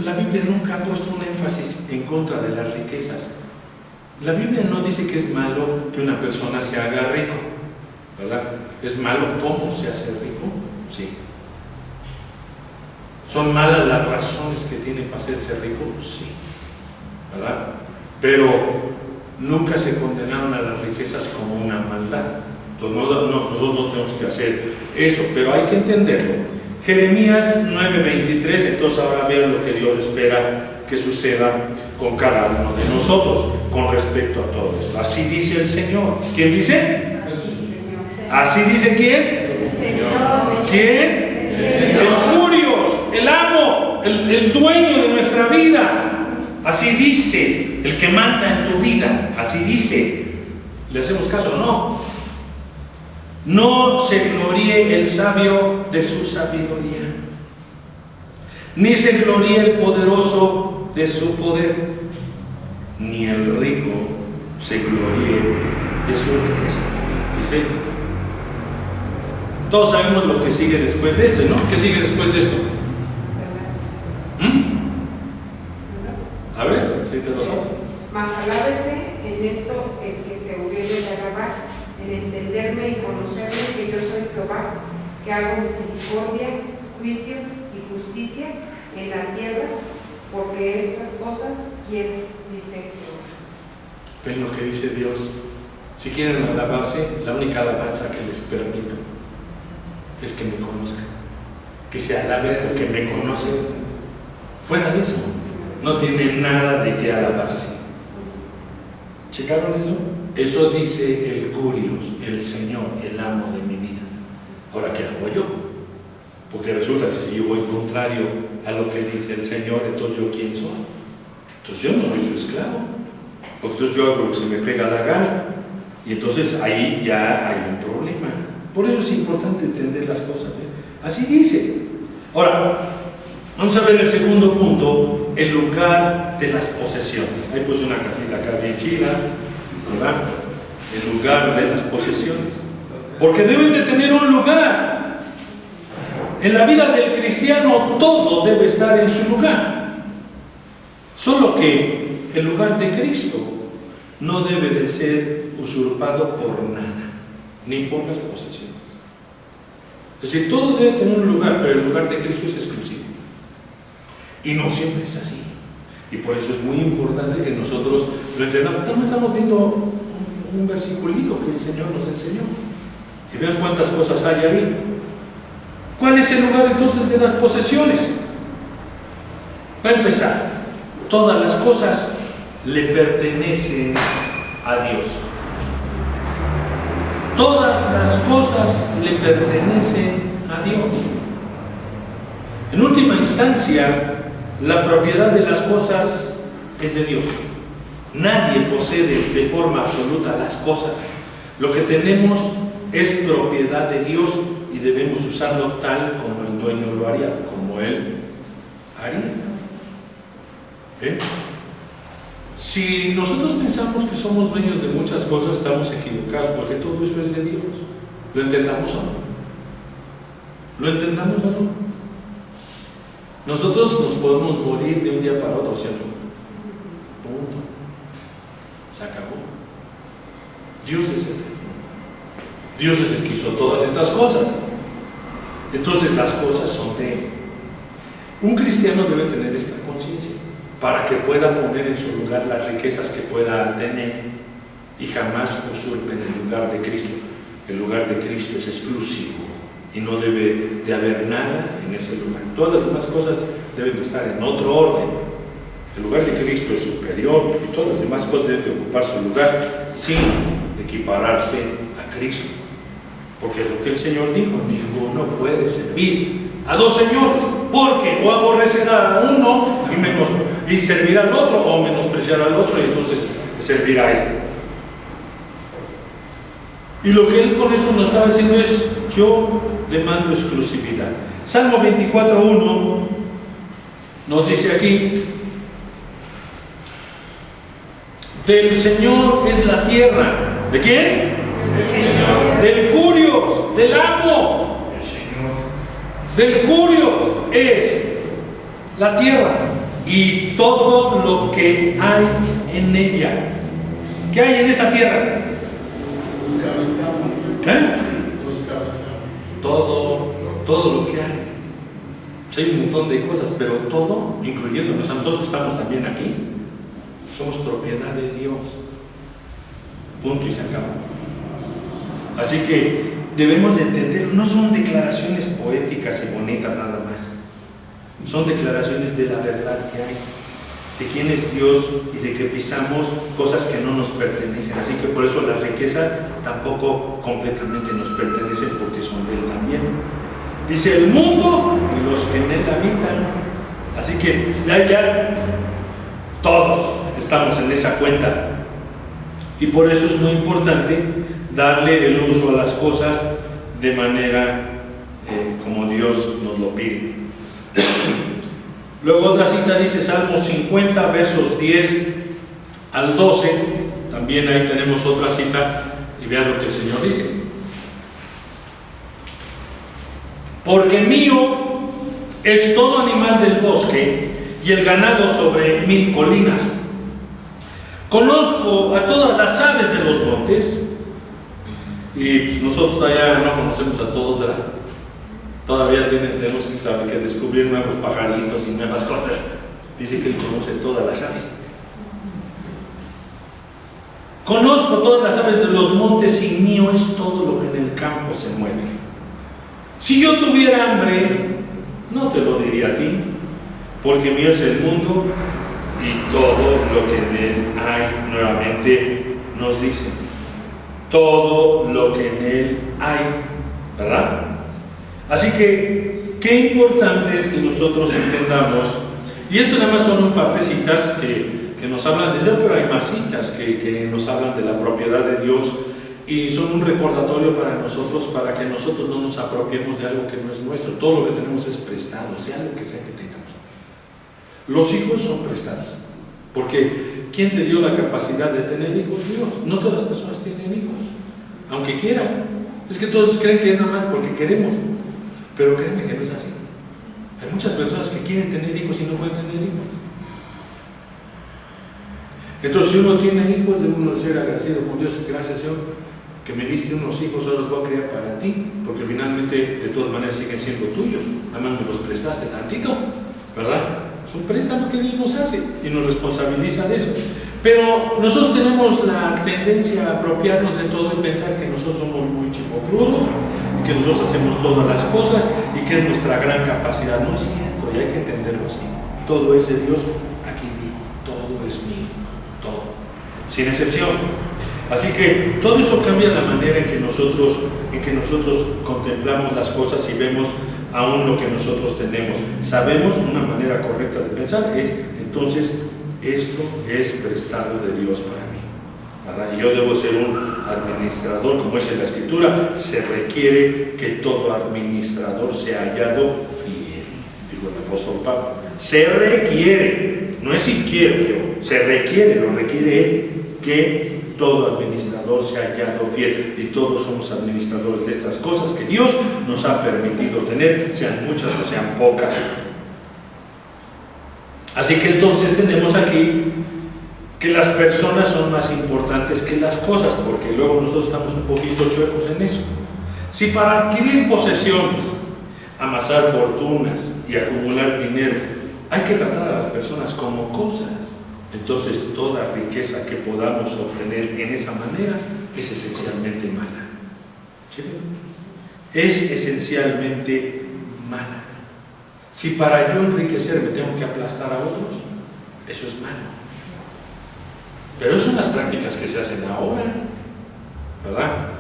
la Biblia nunca ha puesto un énfasis en contra de las riquezas. La Biblia no dice que es malo que una persona se haga rico, ¿verdad? ¿Es malo cómo se hace rico? Sí. ¿Son malas las razones que tiene para hacerse rico? Sí, ¿verdad? Pero nunca se condenaron a las riquezas como una maldad. Entonces nosotros no tenemos que hacer eso, pero hay que entenderlo. Jeremías 9:23, entonces ahora vean lo que Dios espera que suceda con cada uno de nosotros con respecto a todo esto. Así dice el Señor. ¿Quién dice? ¿Así dice quién? El Señor. ¿Quién? El Curios, el amo, el dueño de nuestra vida. Así dice, el que manda en tu vida. Así dice. ¿Le hacemos caso o no? No se gloríe el sabio de su sabiduría, ni se gloríe el poderoso de su poder, ni el rico se gloríe de su riqueza. Dice. Todos sabemos lo que sigue después de esto, ¿no? ¿Qué sigue después de esto? A ver, si te lo sabes. Mas alábese en esto el que se hubiere de alabar, en entenderme y conocerme que yo soy Jehová, que hago misericordia, juicio y justicia en la tierra, porque estas cosas quiero, dice Jehová. ¿Ven lo que dice Dios? Si quieren alabarse, la única alabanza que les permito es que me conozcan, que se alaben porque me conocen. Fuera de eso, no tiene nada de qué alabarse. ¿Checaron eso? Eso dice el Curios, el Señor, el amo de mi vida. Ahora, ¿qué hago yo? Porque resulta que si yo voy contrario a lo que dice el Señor, entonces ¿yo quién soy? Entonces yo no soy su esclavo, porque entonces yo hago lo que se me pega la gana, y entonces ahí ya hay un problema. Por eso es importante entender las cosas, ¿eh? Así dice. Ahora, vamos a ver el segundo punto, el lugar de las posesiones. Ahí puse una casita acá bien chida, ¿verdad? El lugar de las posesiones. Porque deben de tener un lugar. En la vida del cristiano todo debe estar en su lugar. Solo que el lugar de Cristo no debe de ser usurpado por nada, ni por las posesiones. Es decir, todo debe tener un lugar, pero el lugar de Cristo es exclusivo. Y no siempre es así. Y por eso es muy importante que nosotros lo entendamos. Estamos viendo un versiculito que el Señor nos enseñó. Y vean cuántas cosas hay ahí. ¿Cuál es el lugar entonces de las posesiones? Para empezar, todas las cosas le pertenecen a Dios. Todas las cosas le pertenecen a Dios. En última instancia, la propiedad de las cosas es de Dios. Nadie posee de forma absoluta las cosas. Lo que tenemos es propiedad de Dios y debemos usarlo tal como el dueño lo haría, como Él haría. ¿Eh? Si nosotros pensamos que somos dueños de muchas cosas, estamos equivocados, porque todo eso es de Dios. ¿Lo entendamos o no? ¿Lo entendamos o no? Nosotros nos podemos morir de un día para otro, ¿cierto? Punto. Se acabó. Dios es el Dios es el que hizo todas estas cosas. Entonces las cosas son de Él. Un cristiano debe tener esta conciencia para que pueda poner en su lugar las riquezas que pueda tener y jamás usurpen el lugar de Cristo. El lugar de Cristo es exclusivo y no debe de haber nada en ese lugar. Todas las demás cosas deben de estar en otro orden. El lugar de Cristo es superior y todas las demás cosas deben de ocupar su lugar sin equipararse a Cristo. Porque lo que el Señor dijo, ninguno puede servir a dos señores, porque o aborrecerá a uno y servirá al otro, o menospreciará al otro y entonces servirá a este. Y lo que Él con eso nos estaba diciendo es: yo demando exclusividad. Salmo 24:1 nos dice aquí: del Señor es la tierra. ¿De quién? Del Curios, del amo. Del Curios es la tierra y todo lo que hay en ella. ¿Qué hay en esa tierra? ¿Qué? Todo lo que hay. Pues hay un montón de cosas, pero todo, incluyéndonos a nosotros que estamos también aquí, somos propiedad de Dios. Punto y se acabó. Así que debemos de entender, no son declaraciones poéticas y bonitas nada más. Son declaraciones de la verdad que hay, de quién es Dios y de que pisamos cosas que no nos pertenecen. Así que por eso las riquezas tampoco completamente nos pertenecen, porque son de Él también. Dice: el mundo y los que en él habitan. Así que ya todos estamos en esa cuenta. Y por eso es muy importante darle el uso a las cosas de manera como Dios nos lo pide. Luego otra cita dice Salmos 50, versos 10 al 12. También ahí tenemos otra cita y vean lo que el Señor dice: porque mío es todo animal del bosque y el ganado sobre 1000 colinas. Conozco a todas las aves de los montes. Y pues nosotros allá no conocemos a todos, ¿verdad? Todavía tenemos que saber que descubrir nuevos pajaritos y nuevas cosas. Dice que Él conoce todas las aves. Conozco todas las aves de los montes y mío es todo lo que en el campo se mueve. Si yo tuviera hambre, no te lo diría a ti, porque mío es el mundo y todo lo que en él hay. Nuevamente nos dice, todo lo que en él hay, ¿verdad? Así que, qué importante es que nosotros entendamos, y esto nada más son un par de citas que nos hablan de Dios, pero hay más citas que nos hablan de la propiedad de Dios y son un recordatorio para nosotros, para que nosotros no nos apropiemos de algo que no es nuestro. Todo lo que tenemos es prestado, sea lo que sea que tengamos. Los hijos son prestados, porque ¿quién te dio la capacidad de tener hijos? Dios. No todas las personas tienen hijos, aunque quieran. Es que todos creen que es nada más porque queremos, pero créeme que no es así. Hay muchas personas que quieren tener hijos y no pueden tener hijos. Entonces, si uno tiene hijos, debe uno ser agradecido con Dios. Gracias, Señor, que me diste unos hijos, ahora los voy a criar para ti, porque finalmente, de todas maneras, siguen siendo tuyos. Nada más me los prestaste tantito, ¿verdad? Es un préstamo que Dios nos hace y nos responsabiliza de eso. Pero nosotros tenemos la tendencia a apropiarnos de todo y pensar que nosotros somos muy chipocludos y que nosotros hacemos todas las cosas y que es nuestra gran capacidad. No es cierto, y hay que entenderlo así. Todo es de Dios, aquí vivo, todo es mío, todo, sin excepción. Así que todo eso cambia la manera en que nosotros contemplamos las cosas y vemos aún lo que nosotros tenemos. Sabemos una manera correcta de pensar, entonces esto es prestado de Dios para mí, ¿verdad? Y yo debo ser un administrador, como dice la Escritura, se requiere que todo administrador sea hallado fiel, dijo el apóstol Pablo. Se requiere, no es si quiero yo, se requiere, lo requiere él, que todo administrador sea hallado fiel, y todos somos administradores de estas cosas que Dios nos ha permitido tener, sean muchas o sean pocas. Así que entonces tenemos aquí que las personas son más importantes que las cosas, porque luego nosotros estamos un poquito chuecos en eso. Si para adquirir posesiones, amasar fortunas y acumular dinero, hay que tratar a las personas como cosas, entonces toda riqueza que podamos obtener en esa manera es esencialmente mala. ¿Sí? Es esencialmente mala. Si para yo enriquecerme tengo que aplastar a otros, eso es malo. Pero esas son las prácticas que se hacen ahora, ¿verdad?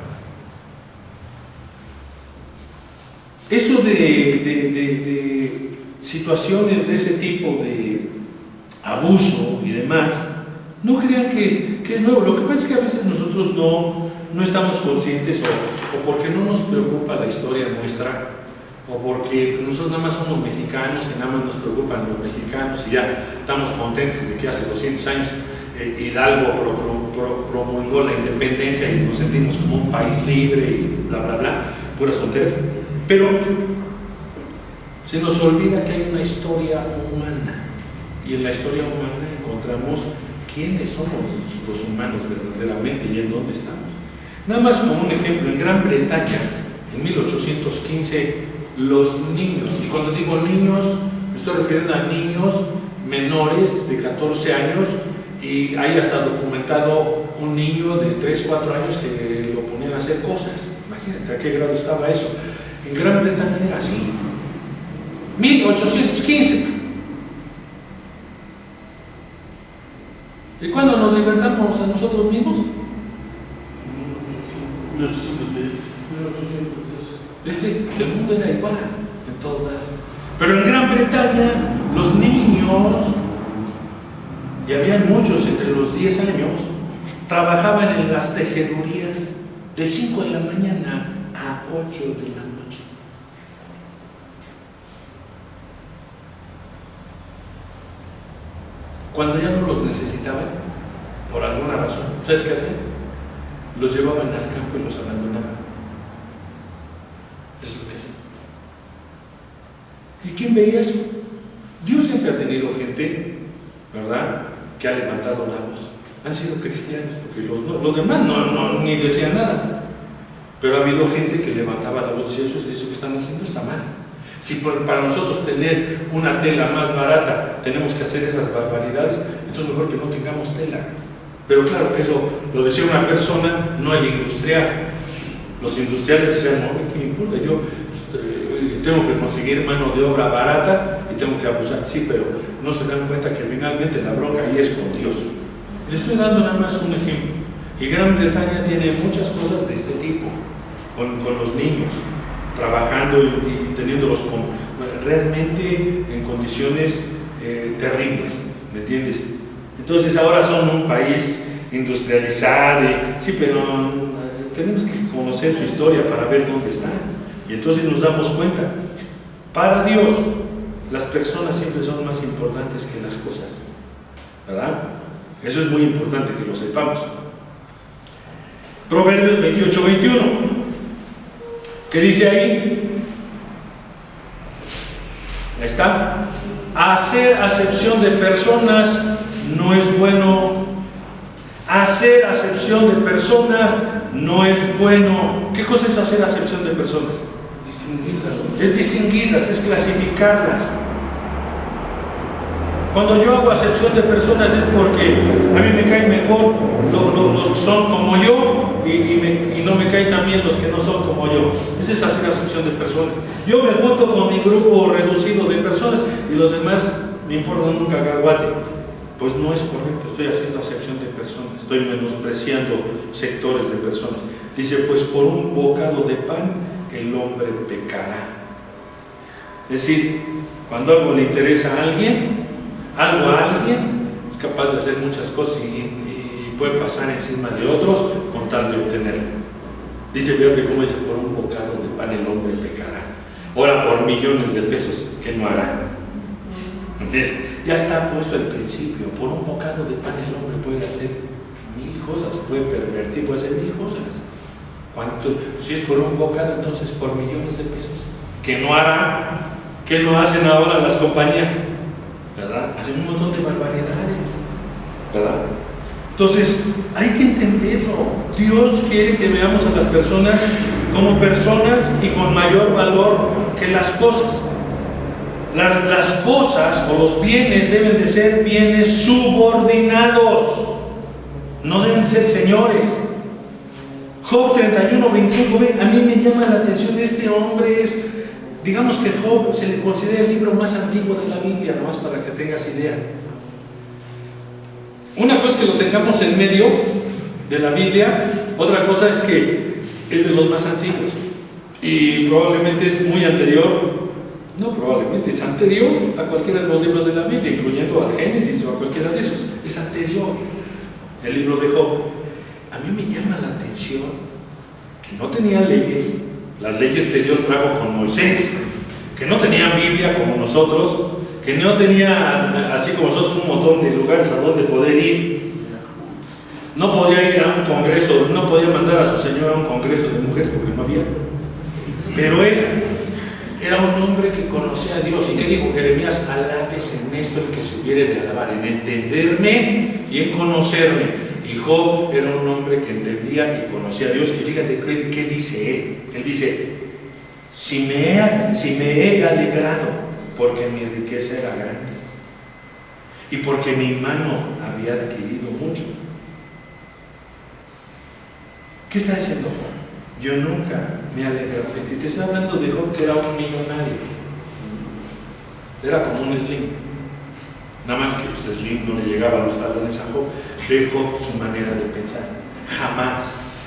Eso de situaciones de ese tipo de abuso y demás, no crean que es nuevo. Lo que pasa es que a veces nosotros no estamos conscientes o porque no nos preocupa la historia nuestra, o porque pues, nosotros nada más somos mexicanos y nada más nos preocupan los mexicanos y ya estamos contentos de que hace 200 años Hidalgo promulgó la independencia y nos sentimos como un país libre y bla bla bla, puras tonterías. Pero se nos olvida que hay una historia humana, y en la historia humana encontramos quiénes somos los humanos verdaderamente y en dónde estamos. Nada más como un ejemplo, en Gran Bretaña, en 1815, los niños, y cuando digo niños, me estoy refiriendo a niños menores de 14 años, y hay hasta documentado un niño de 3, 4 años que lo ponían a hacer cosas. Imagínate a qué grado estaba eso. En Gran Bretaña era así. 1815. ¿Y cuándo nos libertamos a nosotros mismos? 1810. El mundo era igual en todas. Pero en Gran Bretaña, los niños, y había muchos entre los 10 años, trabajaban en las tejedurías de 5 de la mañana a 8 de la noche. Cuando ya no los necesitaban, por alguna razón, ¿sabes qué hacían? Los llevaban al campo y los abandonaban. Es lo que hacían. ¿Y quién veía eso? Dios siempre ha tenido gente, ¿verdad?, que ha levantado la voz. Han sido cristianos, porque los demás ni decían nada. Pero ha habido gente que levantaba la voz y eso que están haciendo está mal. Si para nosotros tener una tela más barata tenemos que hacer esas barbaridades, entonces mejor que no tengamos tela. Pero claro, eso lo decía una persona, no el industrial. Los industriales decían, no, ¿qué me importa? Yo tengo que conseguir mano de obra barata y tengo que abusar. Sí, pero no se dan cuenta que finalmente la bronca ahí es con Dios. Les estoy dando nada más un ejemplo. Y Gran Bretaña tiene muchas cosas de este tipo, con los niños, trabajando y teniéndolos realmente en condiciones terribles, ¿me entiendes? Entonces ahora son un país industrializado, sí, pero tenemos que conocer su historia para ver dónde están. Y entonces nos damos cuenta, para Dios, las personas siempre son más importantes que las cosas, ¿verdad? Eso es muy importante que lo sepamos. Proverbios 28-21, ¿qué dice ahí? Ahí está. Hacer acepción de personas no es bueno. Hacer acepción de personas no es bueno. ¿Qué cosa es hacer acepción de personas? Es distinguirlas, es clasificarlas. Cuando yo hago acepción de personas es porque a mí me caen mejor los que son como yo y no me caen tan bien los que no son como yo. Esa es hacer acepción de personas. Yo me junto con mi grupo reducido de personas y los demás me importan un cacahuate. Pues no es correcto, estoy haciendo acepción de personas, estoy menospreciando sectores de personas. Dice, pues por un bocado de pan el hombre pecará. Es decir, cuando algo le interesa a alguien, es capaz de hacer muchas cosas y puede pasar encima de otros con tal de obtenerlo. Dice, fíjate cómo dice, por un bocado de pan el hombre pecará. Ahora por millones de pesos, ¿qué no hará? Entonces, ya está puesto el principio. Por un bocado de pan el hombre puede hacer 1000 cosas, se puede pervertir, puede hacer 1000 cosas. Si es por un bocado, entonces por millones de pesos. ¿Qué no hará? ¿Qué no hacen ahora las compañías? ¿Verdad? Hacen un montón de barbaridades, ¿verdad? Entonces, hay que entenderlo. Dios quiere que veamos a las personas como personas y con mayor valor que las cosas. Las cosas o los bienes deben de ser bienes subordinados, no deben ser señores. Job 31:25, a mí me llama la atención, este hombre es, digamos que Job se le considera el libro más antiguo de la Biblia, nomás para que tengas idea. Una cosa es que lo tengamos en medio de la Biblia, otra cosa es que es de los más antiguos y probablemente es muy anterior. No, probablemente es anterior a cualquiera de los libros de la Biblia, incluyendo al Génesis o a cualquiera de esos. Es anterior el libro de Job. A mí me llama la atención que no tenían leyes, las leyes que Dios trajo con Moisés, que no tenían Biblia como nosotros, que no tenían, así como nosotros, un montón de lugares a donde poder ir. No podía ir a un congreso, no podía mandar a su señora a un congreso de mujeres porque no había. Pero él era un hombre que conocía a Dios. ¿Y qué dijo Jeremías? Alábese en esto el que se hubiere de alabar, en entenderme y en conocerme. Y Job era un hombre que entendía y conocía a Dios. Y fíjate qué dice él. Él dice, si me he alegrado porque mi riqueza era grande y porque mi mano había adquirido mucho. ¿Qué está diciendo Job? Yo nunca me alegré. Te estoy hablando de Job, que era un millonario. Era como un Slim. Nada más que pues, Slim no le llegaba a los talones a Job. Ve Job su manera de pensar. Jamás.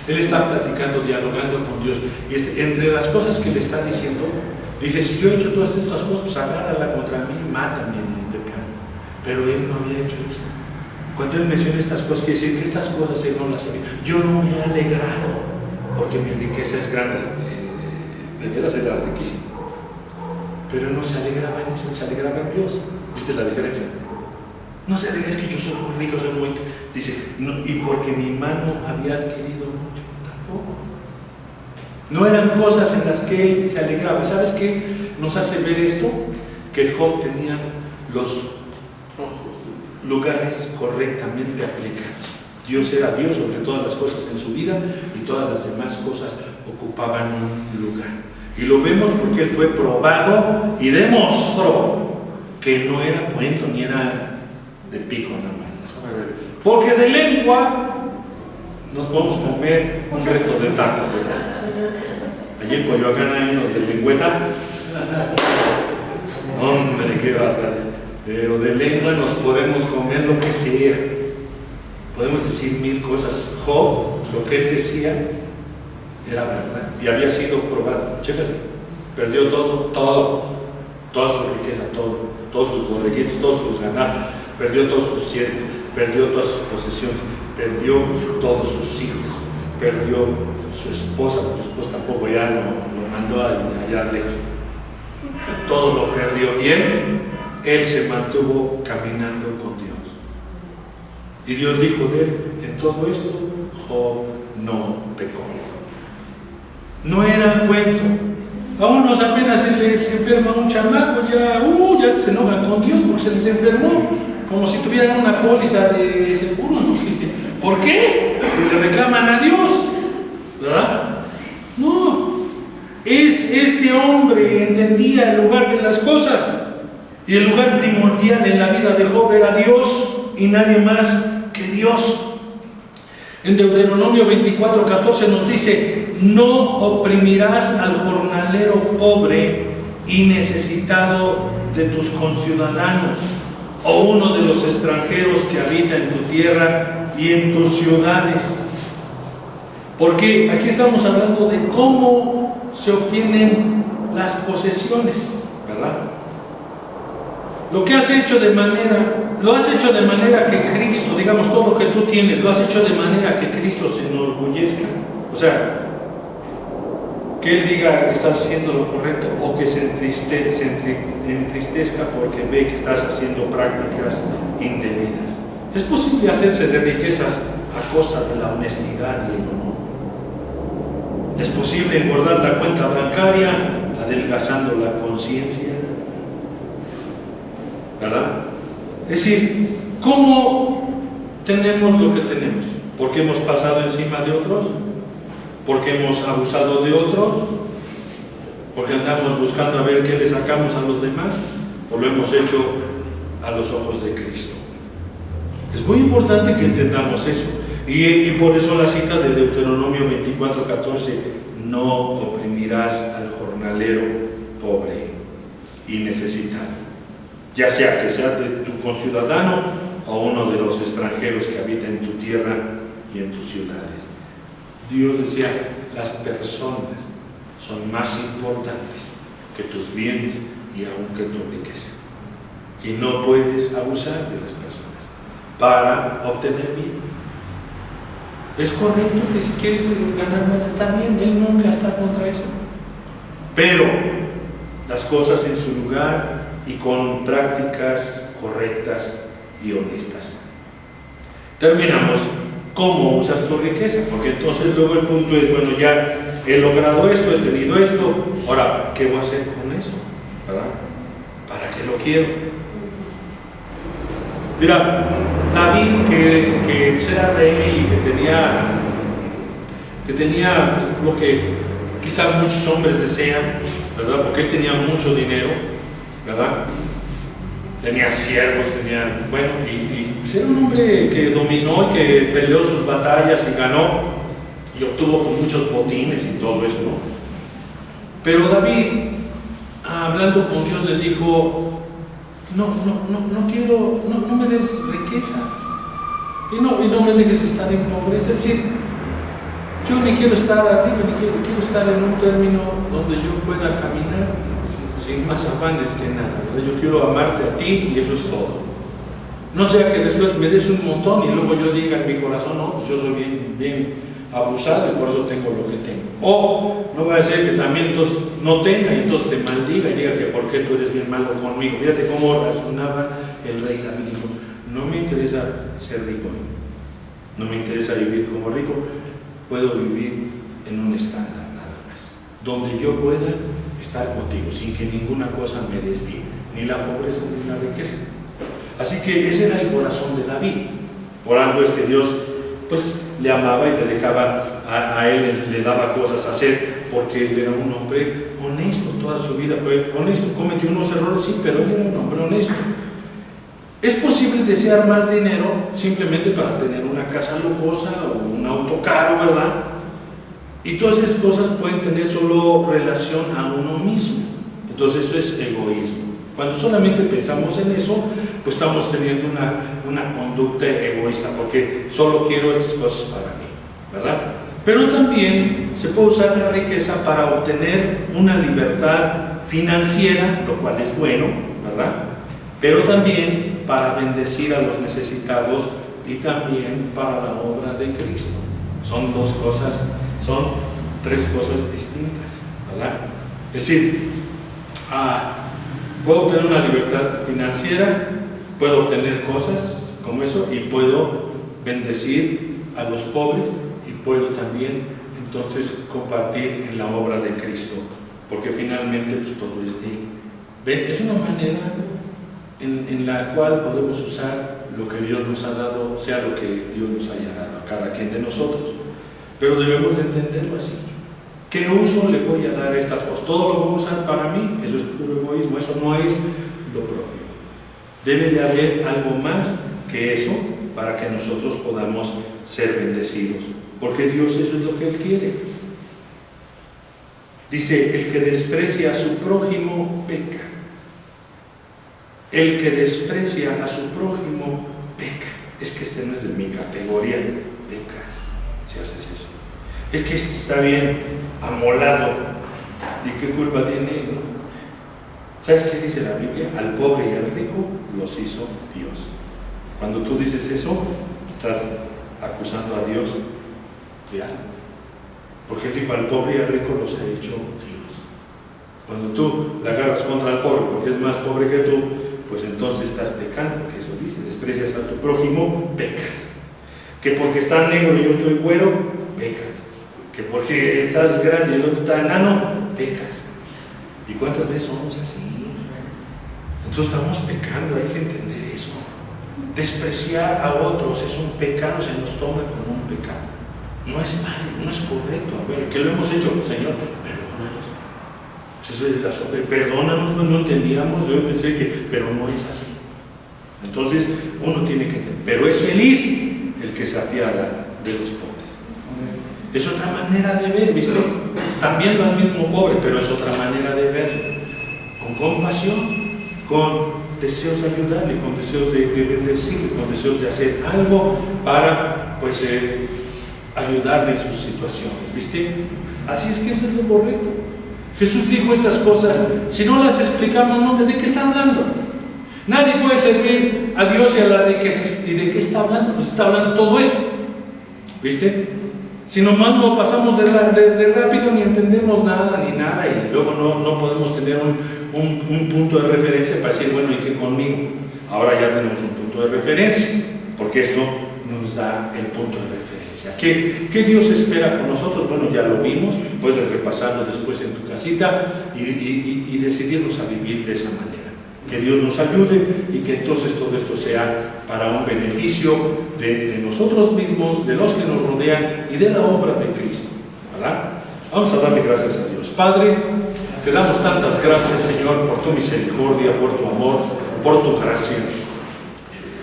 Él está platicando, dialogando con Dios. Y entre las cosas que le está diciendo, dice, si yo he hecho todas estas cosas, pues agárrala contra mí, mátame de plano. Pero él no había hecho eso. Cuando él menciona estas cosas, quiere decir que estas cosas él no las había. Yo no me he alegrado porque mi riqueza es grande. De veras era riquísimo. Pero no se alegraba en eso, se alegraba en Dios. ¿Viste la diferencia? No se alegra, es que yo soy muy rico, soy muy... Dice, no, y porque mi mano había adquirido mucho, tampoco. No eran cosas en las que él se alegraba. ¿Sabes qué nos hace ver esto? Que Job tenía los lugares correctamente aplicados. Dios era Dios sobre todas las cosas en su vida y todas las demás cosas ocupaban un lugar. Y lo vemos porque él fue probado y demostró que no era cuento ni era de pico nada más. Porque de lengua nos podemos comer un resto de tacos, ¿verdad? Allí en Coyoacán hay unos de lengüeta. Hombre, qué bárbaro. Pero de lengua nos podemos comer lo que sea. Podemos decir mil cosas. Job, lo que él decía era verdad y había sido probado. Chécale, perdió todo, toda su riqueza, todos sus borreguitos, todos sus ganados, perdió todos sus siervos, perdió todas sus posesiones, perdió todos sus hijos, perdió su esposa, porque su esposa tampoco ya lo mandó allá lejos. Todo lo perdió y él se mantuvo caminando con Dios. Y Dios dijo de él, en todo esto, Job no pecó. No era cuento. A unos apenas se les enferma un chamaco, ya se enojan con Dios porque se les enfermó, como si tuvieran una póliza de seguro, ¿no? ¿Por qué? Le reclaman a Dios, ¿verdad? No. Este hombre entendía el lugar de las cosas. Y el lugar primordial en la vida de Job era Dios y nadie más que Dios. En Deuteronomio 24:14 nos dice: no oprimirás al jornalero pobre y necesitado de tus conciudadanos, o uno de los extranjeros que habita en tu tierra y en tus ciudades. Porque aquí estamos hablando de cómo se obtienen las posesiones, ¿verdad? Lo que has hecho lo has hecho de manera que Cristo, digamos, todo lo que tú tienes, lo has hecho de manera que Cristo se enorgullezca. O sea, que Él diga que estás haciendo lo correcto, o que se entristezca porque ve que estás haciendo prácticas indebidas. Es posible hacerse de riquezas a costa de la honestidad y el honor. Es posible engordar la cuenta bancaria adelgazando la conciencia, ¿verdad? Es decir, ¿cómo tenemos lo que tenemos? ¿Porque hemos pasado encima de otros? ¿Porque hemos abusado de otros? ¿Porque andamos buscando a ver qué le sacamos a los demás? ¿O lo hemos hecho a los ojos de Cristo? Es muy importante que entendamos eso. Y por eso la cita de Deuteronomio 24:14: no oprimirás al jornalero pobre y necesitado, ya sea que sea de tu conciudadano o uno de los extranjeros que habitan en tu tierra y en tus ciudades. Dios decía, las personas son más importantes que tus bienes y aun que tu riqueza. Y no puedes abusar de las personas para obtener bienes. Es correcto que si quieres ganar más, está bien, Él nunca está contra eso. Pero las cosas en su lugar y con prácticas correctas y honestas. Terminamos. ¿Cómo usas tu riqueza? Porque entonces luego el punto es, bueno, ya he logrado esto, he tenido esto, ahora, ¿qué voy a hacer con eso? ¿Verdad? ¿Para qué lo quiero? Mira, David, que era rey y que tenía pues, lo que quizás muchos hombres desean, ¿verdad? Porque él tenía mucho dinero, ¿verdad? Tenía siervos, y pues era un hombre que dominó y que peleó sus batallas y ganó y obtuvo con muchos botines y todo eso, ¿no? Pero David, hablando con Dios, le dijo: no quiero, no me des riqueza y no me dejes estar en pobreza. Es decir, yo ni quiero estar arriba, ni quiero estar en un término donde yo pueda caminar sin más afanes que nada, ¿verdad? Yo quiero amarte a ti y eso es todo. No sea que después me des un montón y luego yo diga en mi corazón: no, pues yo soy bien abusado y por eso tengo lo que tengo. O no va a ser que también entonces no tenga y entonces te maldiga y diga que por qué tú eres bien malo conmigo. Fíjate cómo razonaba el rey David. Dijo: no me interesa ser rico, no me interesa vivir como rico, puedo vivir en un estándar nada más, donde yo pueda estar contigo sin que ninguna cosa me desvíe, ni la pobreza ni la riqueza. Así que ese era el corazón de David. Por algo es que Dios pues le amaba y le dejaba a él le daba cosas a hacer, porque él era un hombre honesto, toda su vida fue honesto, cometió unos errores, sí, pero él era un hombre honesto. Es posible desear más dinero simplemente para tener una casa lujosa o un auto caro, ¿verdad? Y todas esas cosas pueden tener solo relación a uno mismo. Entonces eso es egoísmo. Cuando solamente pensamos en eso, pues estamos teniendo una conducta egoísta, porque solo quiero estas cosas para mí, ¿verdad? Pero también se puede usar la riqueza para obtener una libertad financiera, lo cual es bueno, ¿verdad? Pero también para bendecir a los necesitados y también para la obra de Cristo. Son tres cosas distintas, ¿verdad? Es decir, puedo obtener una libertad financiera, puedo obtener cosas como eso y puedo bendecir a los pobres y puedo también entonces compartir en la obra de Cristo, porque finalmente pues todo es de Él. ¿Ven? Es una manera en la cual podemos usar lo que Dios nos ha dado, sea lo que Dios nos haya dado a cada quien de nosotros, pero debemos de entenderlo así. ¿Qué uso le voy a dar a estas cosas? ¿Todo lo voy a usar para mí? Eso es puro egoísmo, eso no es lo propio. Debe de haber algo más que eso para que nosotros podamos ser bendecidos, porque Dios eso es lo que Él quiere. Dice, el que desprecia a su prójimo peca. El que desprecia a su prójimo peca. Es que este no es de mi categoría, pecas si haces eso. Es que este está bien amolado, ¿y qué culpa tiene? ¿No? ¿Sabes qué dice la Biblia? Al pobre y al rico los hizo Dios. Cuando tú dices eso, estás acusando a Dios de algo, porque dijo, al pobre y al rico los ha hecho Dios. Cuando tú la agarras contra el pobre porque es más pobre que tú, pues entonces estás pecando, que eso dice, desprecias a tu prójimo, pecas. Que porque estás negro y yo estoy güero, pecas. Que porque estás grande y el otro está enano, pecas. ¿Y cuántas veces somos así? Entonces estamos pecando, hay que entender eso. Despreciar a otros es un pecado, se nos toma como un pecado. No es malo, no es correcto. A ver, que lo hemos hecho, Señor, perdónanos. Eso es de la sopa, perdónanos, no entendíamos, yo pensé que, pero no es así. Entonces uno tiene que entender, pero es feliz el que se apiada de los pobres. Es otra manera de ver, ¿viste? Están viendo al mismo pobre, pero es otra manera de verlo. Con compasión, con deseos de ayudarle, con deseos de bendecirle, con deseos de hacer algo para, pues, ayudarle en sus situaciones, ¿viste? Así es que eso es lo correcto. Jesús dijo estas cosas, si no las explicamos, ¿no? ¿De qué está hablando? Nadie puede servir a Dios y a las riquezas. ¿Y de qué está hablando? Pues está hablando todo esto, ¿viste? Si nomás no pasamos de rápido, ni entendemos nada, y luego no podemos tener un punto de referencia para decir, bueno, ¿y qué conmigo? Ahora ya tenemos un punto de referencia, porque esto nos da el punto de referencia. ¿Qué Dios espera con nosotros? Bueno, ya lo vimos, puedes repasarlo después en tu casita y decidirnos a vivir de esa manera. Que Dios nos ayude y que entonces todo esto sea para un beneficio de nosotros mismos, de los que nos rodean y de la obra de Cristo, ¿verdad? Vamos a darle gracias a Dios. Padre, te damos tantas gracias, Señor, por tu misericordia, por tu amor, por tu gracia.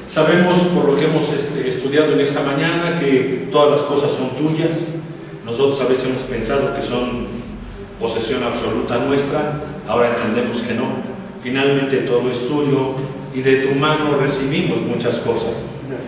Sabemos por lo que hemos estudiado en esta mañana que todas las cosas son tuyas. Nosotros a veces hemos pensado que son posesión absoluta nuestra, ahora entendemos que no. Finalmente todo es tuyo y de tu mano recibimos muchas cosas.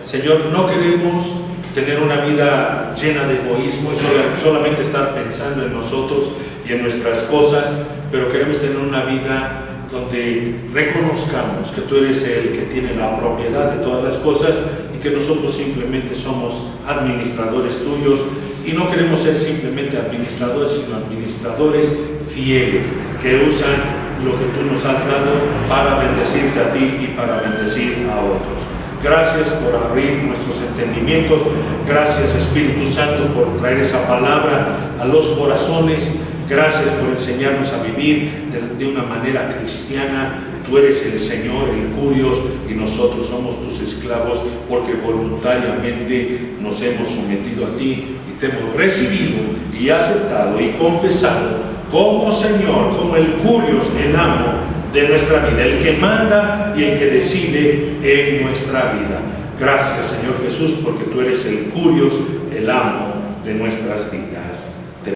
Señor, no queremos tener una vida llena de egoísmo y solamente estar pensando en nosotros y en nuestras cosas, pero queremos tener una vida donde reconozcamos que tú eres el que tiene la propiedad de todas las cosas y que nosotros simplemente somos administradores tuyos, y no queremos ser simplemente administradores, sino administradores fieles que usan lo que tú nos has dado para bendecirte a ti y para bendecir a otros. Gracias por abrir nuestros entendimientos, gracias Espíritu Santo por traer esa palabra a los corazones. Gracias por enseñarnos a vivir de una manera cristiana. Tú eres el Señor, el Curios, y nosotros somos tus esclavos porque voluntariamente nos hemos sometido a ti y te hemos recibido y aceptado y confesado como Señor, como el Curios, el amo de nuestra vida, el que manda y el que decide en nuestra vida. Gracias, Señor Jesús, porque tú eres el Curios, el amo de nuestras vidas.